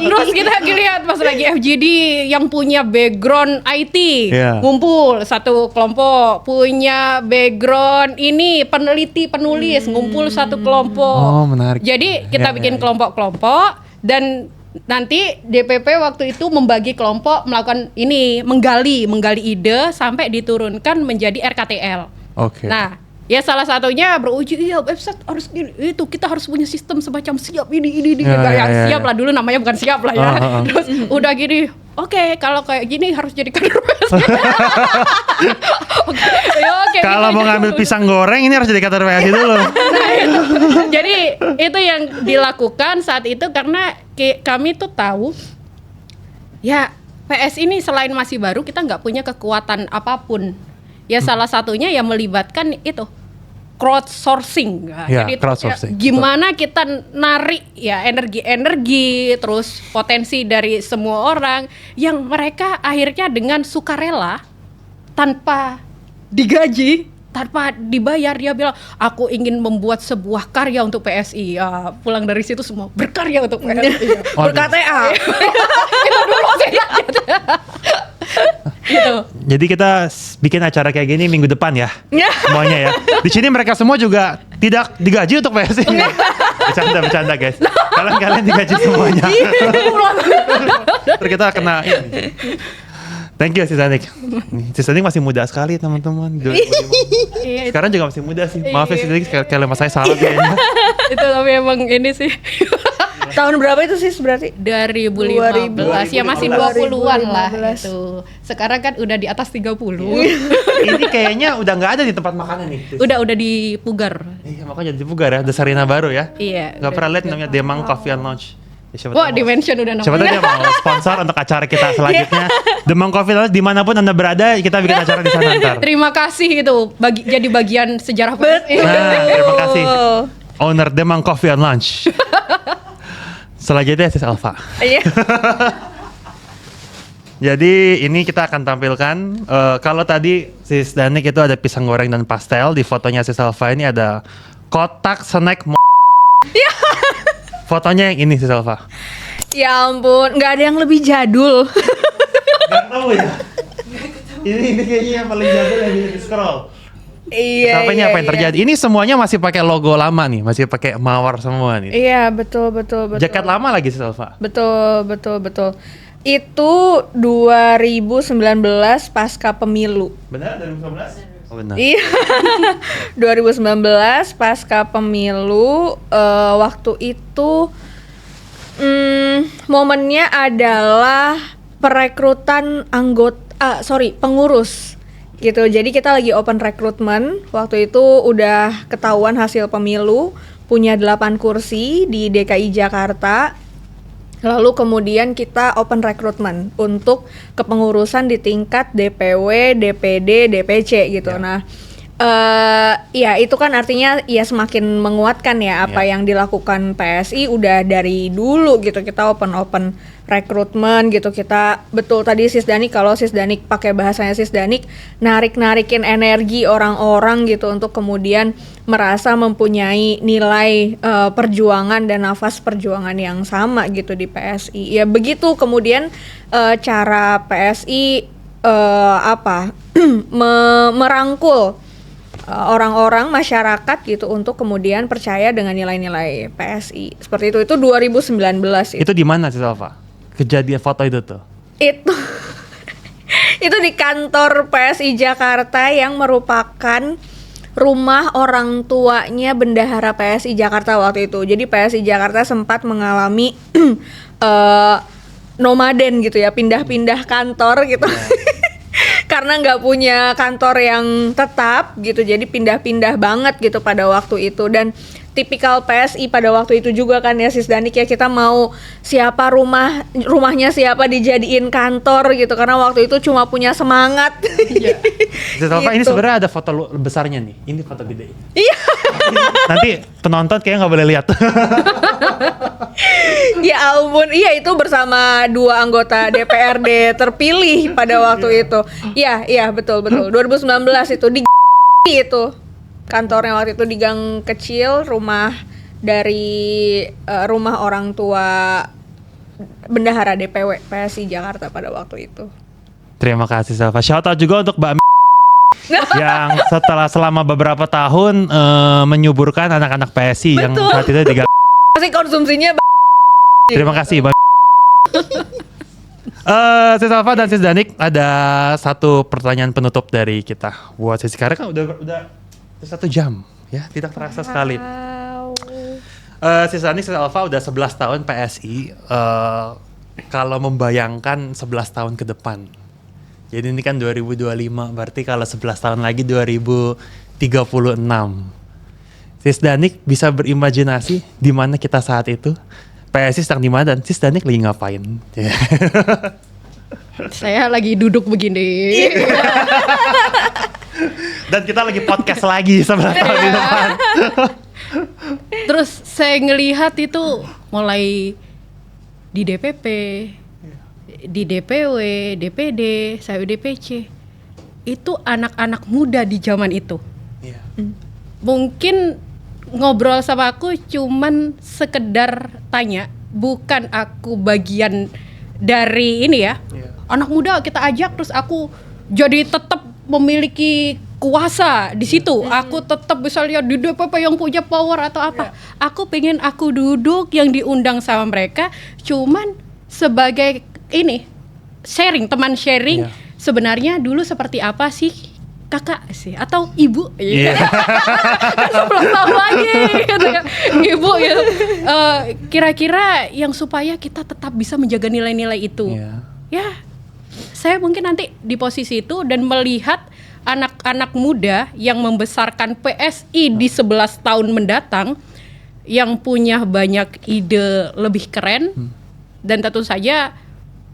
Terus kita lihat pas lagi FGD yang punya background IT Iya. ngumpul satu kelompok, punya background ini peneliti penulis ngumpul satu kelompok. Oh, menarik. Jadi kita Ya, bikin ya. kelompok-kelompok, dan nanti DPP waktu itu membagi kelompok, melakukan ini menggali ide sampai diturunkan menjadi RKTL. Oke. Nah, ya salah satunya beruji, iya website harus gini, itu kita harus punya sistem semacam siap ini Ya, siap lah dulu, namanya bukan siap lah ya. Terus udah gini, oke kalau kayak gini harus jadi kader PSI. Oke, Kalau gitu mau aja. ngambil pisang goreng ini harus jadi kader PSI dulu. Nah, itu. Jadi itu yang dilakukan saat itu karena kami tuh tahu ya PS ini selain masih baru, kita nggak punya kekuatan apapun. Ya salah satunya ya melibatkan itu crowdsourcing. Nah, Ya, jadi crowdsourcing. gimana kita narik ya energi terus potensi dari semua orang yang mereka akhirnya dengan sukarela tanpa digaji, tanpa dibayar, dia bilang aku ingin membuat sebuah karya untuk PSI. Ya, pulang dari situ semua berkarya untuk PSI. Ber-KTA. Itu dulu sih. Gitu. Jadi kita bikin acara kayak gini minggu depan ya. Ya. Semuanya ya. Di sini mereka semua juga tidak digaji untuk PSI. Bercanda guys. Kalian digaji semuanya. Terus kita kena ini. Thank you Sis Danik. Sis Danik masih muda sekali teman-teman. Iya, Sekarang juga masih muda sih. Maaf ya Sis Danik, kalau mas saya salah kayaknya. itu tapi emang ini sih. Tahun berapa itu sih berarti? 2015 ya masih 20-an lah 2015. itu. Sekarang kan udah di atas 30. Ini kayaknya udah nggak ada di tempat makannya nih. Udah di Pugar. Iya, makanya jadi bugar ya, ada Sarina baru ya. Iya. Nggak pernah lihat namanya Demang Coffee and Lounge. Ya, siapa Wah, tahu di mau- mention udah Siapa tahu namanya. dia mau sponsor untuk acara kita selanjutnya. Demang Coffee and Lounge dimanapun Anda berada, kita bikin acara di sana ntar. Terima kasih itu jadi bagian sejarah PSI. Nah, terima kasih. Owner Demang Coffee and Lunch. Selanjutnya Sis Alfa. Iya. Jadi ini kita akan tampilkan kalau tadi Sis Danik itu ada pisang goreng dan pastel, di fotonya Sis Alfa ini ada kotak snack Fotonya yang ini Sis Alfa. Ya ampun, nggak ada yang lebih jadul. Gak tahu ya. Ini kayaknya yang paling jadul yang bisa di scroll. Iya. Apa ini iya, apa yang iya. terjadi? Ini semuanya masih pakai logo lama nih, masih pakai mawar semua nih. Iya, betul. Jaket lama lagi Sis Alfa. Betul. Itu 2019 pasca pemilu. Benar 2019? Oh, benar. Iya. 2019 pasca pemilu, waktu itu momennya adalah perekrutan pengurus gitu. Jadi kita lagi open recruitment. Waktu itu udah ketahuan hasil pemilu, punya 8 kursi di DKI Jakarta. Lalu kemudian kita open recruitment untuk kepengurusan di tingkat DPW, DPD, DPC gitu. Ya. Nah, ya itu kan artinya ya semakin menguatkan ya apa Ya. yang dilakukan PSI udah dari dulu gitu. Kita open rekrutmen gitu. Kita betul tadi Sis Danik, kalau Sis Danik pakai bahasanya Sis Danik, narikin energi orang-orang gitu untuk kemudian merasa mempunyai nilai perjuangan dan nafas perjuangan yang sama gitu di PSI. Ya begitu kemudian cara PSI merangkul orang-orang masyarakat gitu untuk kemudian percaya dengan nilai-nilai PSI. Seperti itu 2019 itu. Itu di mana Sis Alfa? Kejadian foto itu tuh. Itu di kantor PSI Jakarta yang merupakan rumah orang tuanya bendahara PSI Jakarta waktu itu. Jadi PSI Jakarta sempat mengalami nomaden gitu ya, pindah-pindah kantor gitu. Karena nggak punya kantor yang tetap gitu, jadi pindah-pindah banget gitu pada waktu itu. Dan tipikal PSI pada waktu itu juga kan ya Sis Danik ya, kita mau siapa rumahnya siapa dijadiin kantor gitu, karena waktu itu cuma punya semangat. Sis Alfa ini Gitu. sebenarnya ada foto besarnya nih. Ini foto gede. Iya. Nanti penonton kayaknya nggak boleh lihat. Ya ampun, iya itu bersama 2 anggota DPRD terpilih pada waktu itu. Iya betul. 2019 itu di itu kantornya waktu itu di gang kecil, rumah dari rumah orang tua bendahara DPW PSI Jakarta pada waktu itu. Terima kasih Salva. Shout out juga untuk Mbak yang selama beberapa tahun menyuburkan anak-anak PSI yang Betul. saat itu Pasti konsumsinya Terima kasih Mbak. Sis Alfa dan Sis Danik, ada satu pertanyaan penutup dari kita buat sesi karena kan udah 1 jam ya, tidak terasa sekali. Sis Danik, Sis Alfa udah 11 tahun PSI. Kalau membayangkan 11 tahun ke depan, jadi ini kan 2025, berarti kalau 11 tahun lagi 2036. Sis Danik bisa berimajinasi di mana kita saat itu, PSI sedang di mana, dan Sis Danik lagi ngapain? Saya lagi duduk begini. Dan kita lagi podcast lagi 11 tahun di depan. Terus saya ngelihat itu mulai di DPP, di DPW, DPD, saya DPC. Itu anak-anak muda di zaman itu. Iya. Mungkin ngobrol sama aku cuman sekedar tanya, bukan aku bagian dari ini ya. Iya. Anak muda kita ajak terus aku jadi tetap memiliki kuasa di situ. Aku tetap bisa lihat di DPP yang punya power atau apa. Aku pengen aku duduk yang diundang sama mereka cuman sebagai ini sharing, teman sharing. Iya. Sebenarnya dulu seperti apa sih kakak sih atau ibu, Iya. kan 11 tahun lagi gitu kan. Ibu gitu. Kira-kira yang supaya kita tetap bisa menjaga nilai-nilai itu. Iya. Ya, saya mungkin nanti di posisi itu dan melihat anak-anak muda yang membesarkan PSI di 11 tahun mendatang yang punya banyak ide lebih keren dan tentu saja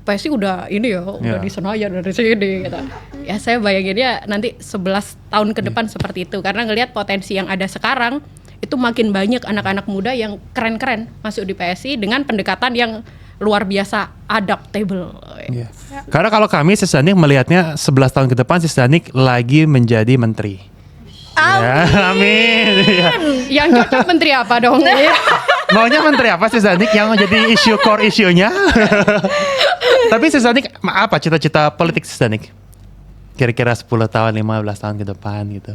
PSI udah ini ya, udah Ya. di Senayan dari sini gitu. Ya saya bayanginnya nanti 11 tahun ke depan seperti itu karena ngelihat potensi yang ada sekarang itu makin banyak anak-aanak muda yang keren-keren masuk di PSI dengan pendekatan yang luar biasa adaptable. Iya. Karena kalau kami Sistanik melihatnya 11 tahun ke depan Sistanik lagi menjadi menteri. Ya, amin. Ya. Yang cocok menteri apa dong? Maunya menteri apa Sistanik yang jadi isu core isunya? Tapi Sistanik apa cita-cita politik Sistanik? Kira-kira 10 tahun, 15 tahun ke depan gitu.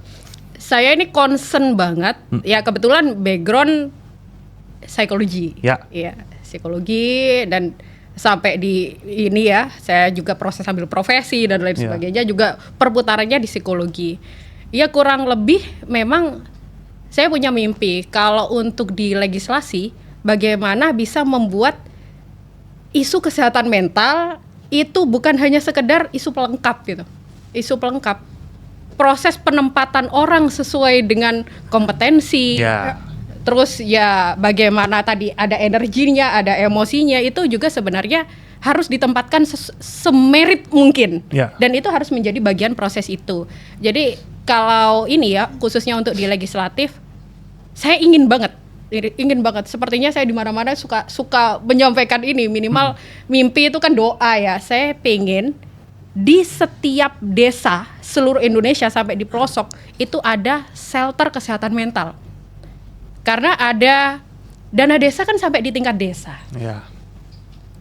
Saya ini concern banget. Ya kebetulan background psikologi. Ya. Iya, psikologi dan sampai di ini ya, saya juga proses ambil profesi dan lain Ya. sebagainya juga perputarannya di psikologi. Ya kurang lebih memang saya punya mimpi kalau untuk di legislasi bagaimana bisa membuat isu kesehatan mental itu bukan hanya sekedar isu pelengkap gitu. Isu pelengkap. Proses penempatan orang sesuai dengan kompetensi. Ya. Terus ya bagaimana tadi ada energinya, ada emosinya itu juga sebenarnya harus ditempatkan semerit mungkin. Ya. Dan itu harus menjadi bagian proses itu. Jadi kalau ini ya khususnya untuk di legislatif saya ingin banget sepertinya saya di mana-mana suka menyampaikan ini minimal mimpi itu kan doa ya. Saya pengen di setiap desa seluruh Indonesia sampai di pelosok itu ada shelter kesehatan mental. Karena ada dana desa kan sampai di tingkat desa. Ya.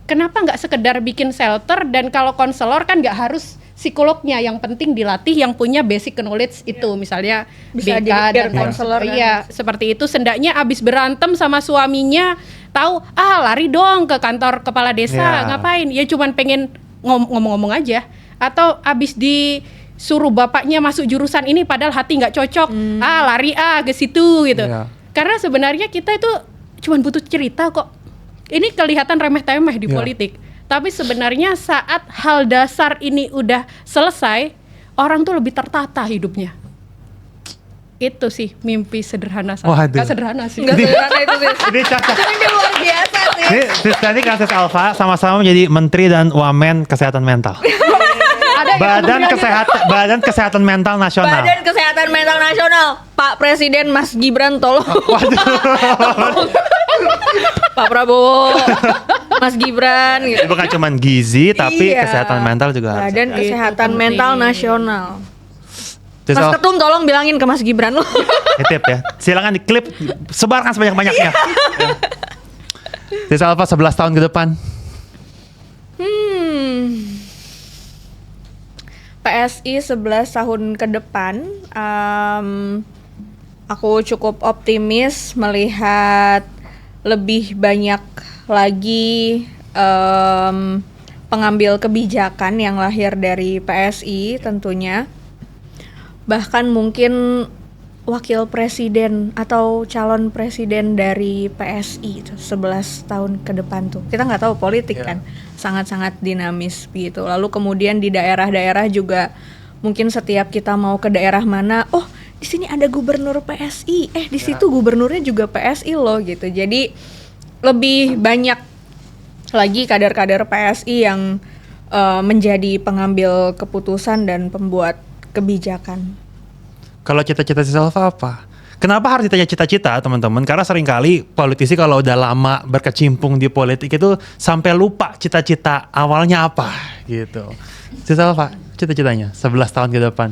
Kenapa nggak sekedar bikin shelter dan kalau konselor kan nggak harus psikolognya, yang penting dilatih yang punya basic knowledge itu misalnya Bisa BK jadi dan peer counselor kan. iya seperti itu. Sendaknya abis berantem sama suaminya tahu lari dong ke kantor kepala desa Ya. ngapain ya cuman pengen ngomong-ngomong aja atau abis disuruh bapaknya masuk jurusan ini padahal hati nggak cocok lari ke situ gitu. Ya. Karena sebenarnya kita itu cuman butuh cerita kok. Ini kelihatan remeh-temeh di Ya. politik. Tapi sebenarnya saat hal dasar ini udah selesai, orang tuh lebih tertata hidupnya. Itu sih mimpi sederhana saya. Waduh. Nggak sederhana sih. Nggak sederhana itu sih. Ini cocok. Ini luar biasa sih. Ini Sistanik dan Sis Alfa sama-sama menjadi menteri dan wamen kesehatan mental. Ada yang kemudian Badan Kesehatan Mental Nasional. Badan Kesehatan Mental Nasional, Pak Presiden Mas Gibran tolong. Pak Prabowo, Mas Gibran gitu. Jadi bukan cuma gizi tapi Iya. kesehatan mental juga harus. Badan Itu Kesehatan penting. Mental Nasional. Sis Mas Alfa, Ketum tolong bilangin ke Mas Gibran loh. titip ya. Silakan diklip, sebarkan sebanyak-banyaknya. Sis Alfa 11 tahun ke depan. PSI 11 tahun ke depan, aku cukup optimis melihat lebih banyak lagi pengambil kebijakan yang lahir dari PSI tentunya. Bahkan mungkin wakil presiden atau calon presiden dari PSI itu 11 tahun ke depan tuh. Kita nggak tahu politik Ya. kan, sangat-sangat dinamis gitu. Lalu kemudian di daerah-daerah juga mungkin setiap kita mau ke daerah mana, oh di sini ada gubernur PSI, di situ gubernurnya juga PSI loh gitu. Jadi lebih banyak lagi kader-kader PSI yang menjadi pengambil keputusan dan pembuat kebijakan. Kalau cita-cita Sis Alfa apa? Kenapa harus ditanya cita-cita teman-teman? Karena seringkali politisi kalau udah lama berkecimpung di politik itu sampai lupa cita-cita awalnya apa gitu. Sis Alfa, cita-citanya 11 tahun ke depan.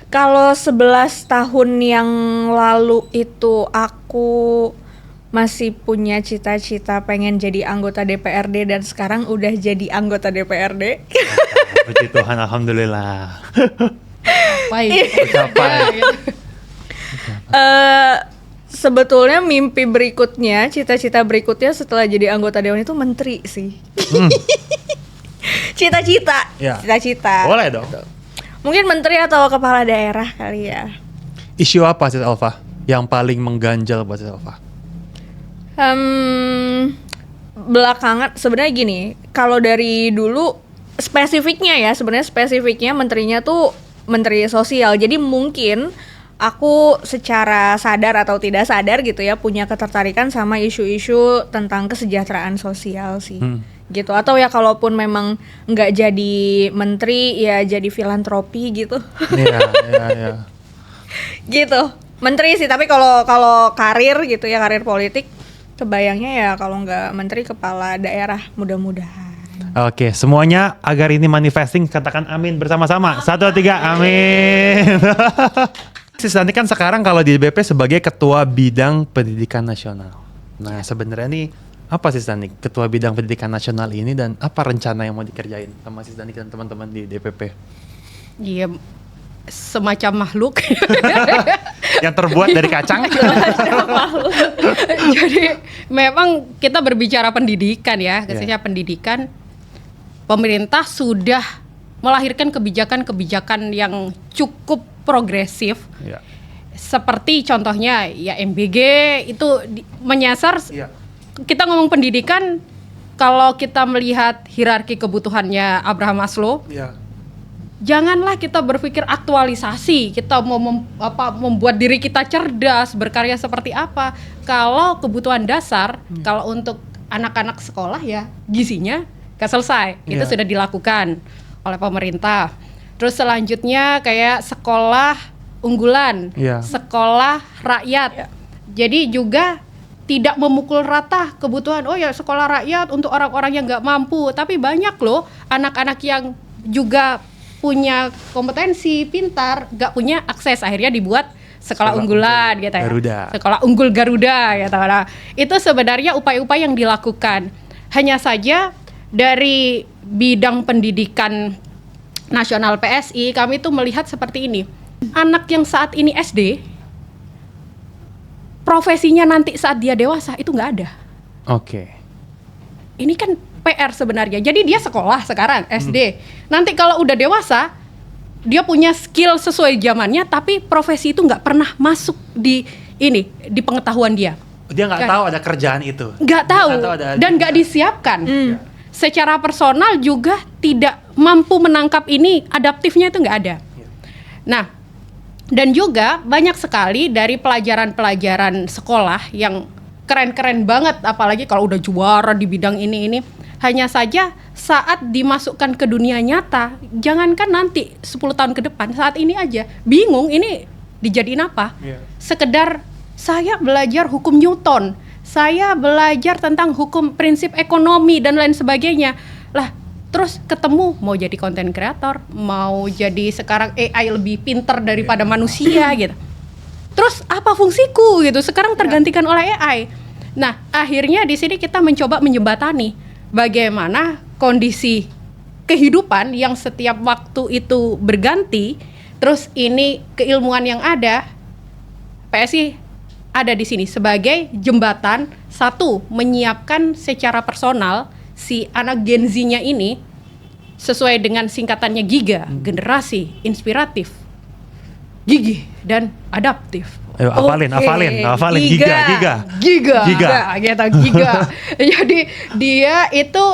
Kalau 11 tahun yang lalu itu aku masih punya cita-cita pengen jadi anggota DPRD dan sekarang udah jadi anggota DPRD. Puji Tuhan, alhamdulillah. Baik. Tercapai. Sebetulnya mimpi berikutnya, cita-cita berikutnya setelah jadi anggota dewan itu menteri sih. Cita-cita, Ya. cita-cita. Boleh dong. Mungkin menteri atau kepala daerah kali ya. Isu apa Sis Alfa yang paling mengganjal buat Sis Alfa? Belakangan sebenarnya gini, kalau dari dulu spesifiknya menterinya tuh menteri sosial. Jadi mungkin aku secara sadar atau tidak sadar gitu ya punya ketertarikan sama isu-isu tentang kesejahteraan sosial sih. Gitu, atau ya kalaupun memang nggak jadi menteri ya jadi filantropi gitu. Iya. Gitu. Menteri sih, tapi kalau karir gitu ya, karir politik kebayangnya ya kalau nggak menteri kepala daerah, mudah-mudahan. Oke, semuanya agar ini manifesting, katakan amin bersama-sama. 1, 2, 3, amin. Sis Dani kan sekarang kalau di BP sebagai Ketua Bidang Pendidikan Nasional. Nah, sebenarnya nih apa Sis Dani Ketua Bidang Pendidikan Nasional ini dan apa rencana yang mau dikerjain sama Sis Dani dan teman-teman di DPP? Iya, semacam makhluk. Yang terbuat dari kacang. Jadi memang kita berbicara pendidikan ya, khususnya pendidikan. Pemerintah sudah melahirkan kebijakan-kebijakan yang cukup progresif. Iya. Seperti contohnya ya MBG itu menyasar. Iya. Kita ngomong pendidikan, kalau kita melihat hierarki kebutuhannya Abraham Maslow, Iya. janganlah kita berpikir aktualisasi, kita mau membuat diri kita cerdas, berkarya seperti apa. Kalau kebutuhan dasar, kalau untuk anak-anak sekolah ya gizinya gak selesai. Itu Iya. sudah dilakukan oleh pemerintah. Terus selanjutnya kayak sekolah unggulan, Iya. sekolah rakyat. Jadi juga tidak memukul rata kebutuhan, oh ya sekolah rakyat untuk orang-orang yang gak mampu. Tapi banyak loh anak-anak yang juga punya kompetensi, pintar, gak punya akses, akhirnya dibuat sekolah unggulan gitu ya. Garuda. Sekolah unggul Garuda gitu. Nah, itu sebenarnya upaya-upaya yang dilakukan. Hanya saja dari bidang pendidikan nasional PSI, kami tuh melihat seperti ini. Anak yang saat ini SD, profesinya nanti saat dia dewasa itu nggak ada. Oke. Ini kan PR sebenarnya. Jadi dia sekolah sekarang SD. Nanti kalau udah dewasa, dia punya skill sesuai zamannya, tapi profesi itu nggak pernah masuk di pengetahuan dia. Dia nggak tahu ada kerjaan itu. Nggak tahu dan nggak disiapkan. Secara personal juga tidak mampu menangkap ini, adaptifnya itu nggak ada. Nah, dan juga banyak sekali dari pelajaran-pelajaran sekolah yang keren-keren banget, apalagi kalau udah juara di bidang ini. Hanya saja saat dimasukkan ke dunia nyata, jangankan nanti 10 tahun ke depan, saat ini aja bingung ini dijadiin apa. Sekedar saya belajar hukum Newton, saya belajar tentang hukum prinsip ekonomi dan lain sebagainya. Lah, terus ketemu mau jadi content creator, mau jadi sekarang AI lebih pintar daripada manusia gitu. Terus apa fungsiku gitu? Sekarang tergantikan oleh AI. Nah, akhirnya di sini kita mencoba menjembatani bagaimana kondisi kehidupan yang setiap waktu itu berganti. Terus ini keilmuan yang ada, PSI ada di sini sebagai jembatan, satu, menyiapkan secara personal si anak Gen Z-nya ini sesuai dengan singkatannya GIGA, generasi inspiratif, gigih dan adaptif. Ayo hafalin Giga. Gitu, Giga. Jadi dia itu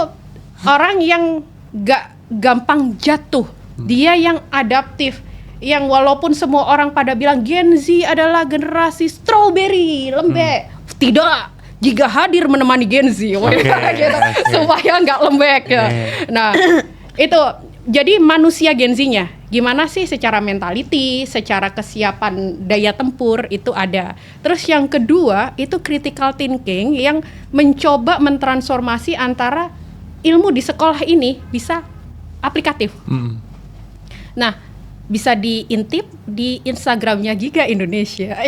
orang yang gak gampang jatuh, dia yang adaptif, yang walaupun semua orang pada bilang Gen Z adalah generasi strawberry, lembek, tidak, Giga hadir menemani Gen Z, gitu, supaya nggak lembek ya. Nah, itu jadi manusia Gen Z-nya gimana sih secara mentality, secara kesiapan daya tempur itu ada. Terus yang kedua itu critical thinking yang mencoba mentransformasi antara ilmu di sekolah ini bisa aplikatif. Nah, bisa diintip di Instagramnya Giga Indonesia.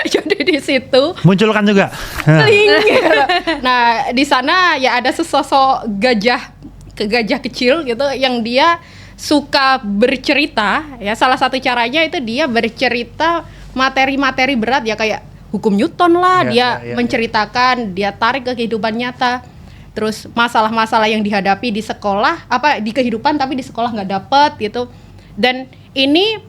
jadi di situ munculkan juga. link. Nah, di sana ya ada sesosok gajah kecil gitu yang dia suka bercerita ya. Salah satu caranya itu dia bercerita materi-materi berat ya, kayak hukum Newton lah, dia menceritakan, dia tarik ke kehidupan nyata. Terus masalah-masalah yang dihadapi di sekolah, di kehidupan tapi di sekolah nggak dapet gitu. Dan ini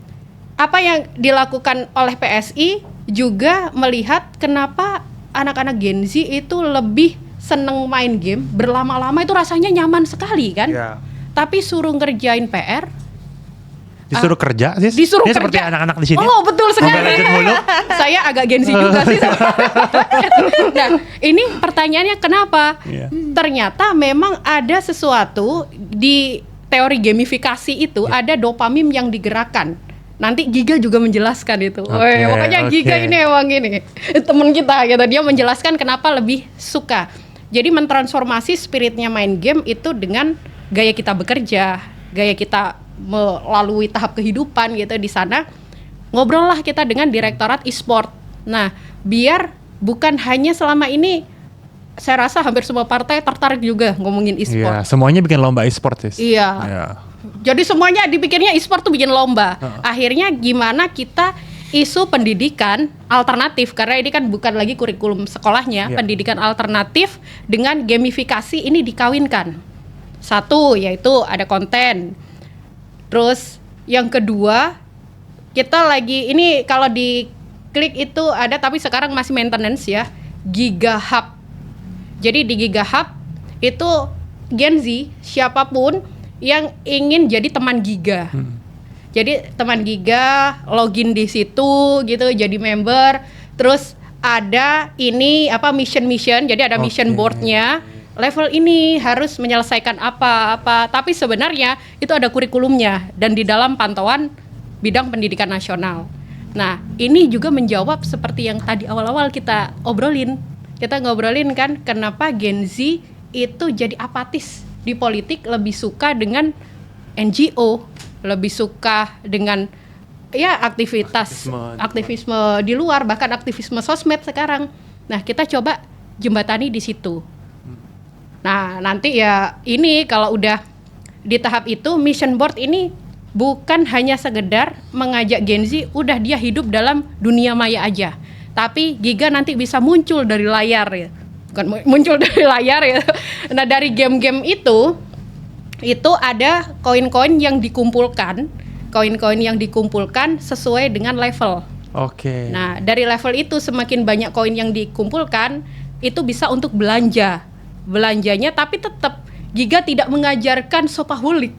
apa yang dilakukan oleh PSI juga melihat kenapa anak-anak Gen Z itu lebih seneng main game, berlama-lama itu rasanya nyaman sekali kan. Iya. Tapi suruh ngerjain PR, Disuruh kerja sih. disuruh Ini kerja. seperti anak-anak di sini. Oh, betul Mobile sekali. Legends mulu. Saya agak Gen Z juga sih. Nah, ini pertanyaannya kenapa? Iya. Ternyata memang ada sesuatu di teori gamifikasi itu, ada dopamin yang digerakkan. Nanti Giga juga menjelaskan itu. Oke, Pokoknya Giga oke. ini emang ini temen kita gitu. Dia menjelaskan kenapa lebih suka. Jadi mentransformasi spiritnya main game itu dengan gaya kita bekerja, gaya kita melalui tahap kehidupan gitu di sana. Ngobrol lah kita dengan Direktorat E-sport. Nah, biar bukan hanya selama ini, saya rasa hampir semua partai tertarik juga ngomongin Iya, e-sport. semuanya bikin lomba e-sport sih. Iya. Iya. Jadi semuanya dipikirnya e-sport tuh bikin lomba. Akhirnya gimana kita isu pendidikan alternatif, karena ini kan bukan lagi kurikulum sekolahnya, Iya. pendidikan alternatif dengan gamifikasi ini dikawinkan. Satu, yaitu ada konten. Terus yang kedua, kita lagi ini kalau di klik itu ada, tapi sekarang masih maintenance ya, Giga Hub. Jadi di Giga Hub itu Gen Z siapapun yang ingin jadi teman Giga. Jadi teman Giga login di situ gitu, jadi member. Terus ada ini apa mission, jadi ada mission Oke. boardnya. Level ini harus menyelesaikan apa. Tapi sebenarnya itu ada kurikulumnya dan di dalam pantauan bidang pendidikan nasional. Nah, ini juga menjawab seperti yang tadi awal-awal kita obrolin. Kita ngobrolin kan kenapa Gen Z itu jadi apatis di politik, lebih suka dengan NGO, lebih suka dengan ya aktivisme di luar, bahkan aktivisme sosmed sekarang. Nah, kita coba jembatani di situ. Nah, nanti ya ini kalau udah di tahap itu, mission board ini bukan hanya sekedar mengajak Gen Z, udah dia hidup dalam dunia maya aja. Tapi Giga nanti bisa muncul dari layar ya. Bukan muncul dari layar ya. Nah, dari game-game itu ada koin-koin yang dikumpulkan. Koin-koin yang dikumpulkan sesuai dengan level. Oke. Nah, dari level itu semakin banyak koin yang dikumpulkan, itu bisa untuk belanja. Belanjanya tapi tetap Giga tidak mengajarkan sopahulik.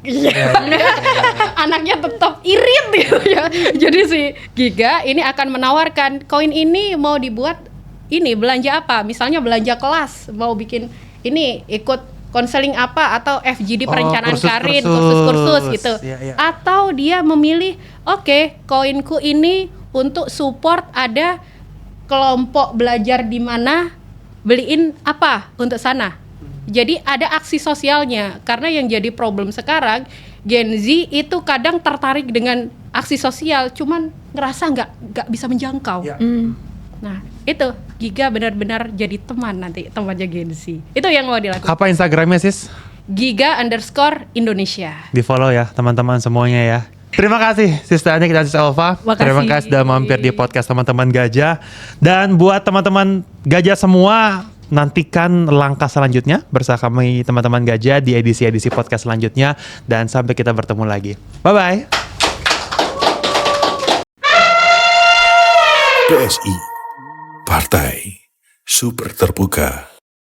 Anaknya tetap irit gitu ya. Jadi si Giga ini akan menawarkan koin ini mau dibuat ini belanja apa? Misalnya belanja kelas, mau bikin ini ikut konseling apa atau FGD perencanaan karir, kursus-kursus gitu. Iya. Atau dia memilih, oke, koinku ini untuk support ada kelompok belajar di mana, beliin apa untuk sana. Jadi ada aksi sosialnya, karena yang jadi problem sekarang Gen Z itu kadang tertarik dengan aksi sosial, cuman ngerasa nggak bisa menjangkau. Ya. Nah itu Giga benar-benar jadi teman nanti, temannya Gen Z. Itu yang mau dilakukan. Apa Instagramnya sis? Giga_Indonesia. Di follow ya teman-teman semuanya ya. Terima kasih Sister Anik dan Sis Elva. Makasih. Terima kasih sudah mampir di podcast teman-teman Gajah. Dan buat teman-teman Gajah semua, nantikan langkah selanjutnya bersama kami teman-teman Gajah di edisi-edisi podcast selanjutnya. Dan sampai kita bertemu lagi. Bye-bye. PSI, Partai Super Terbuka.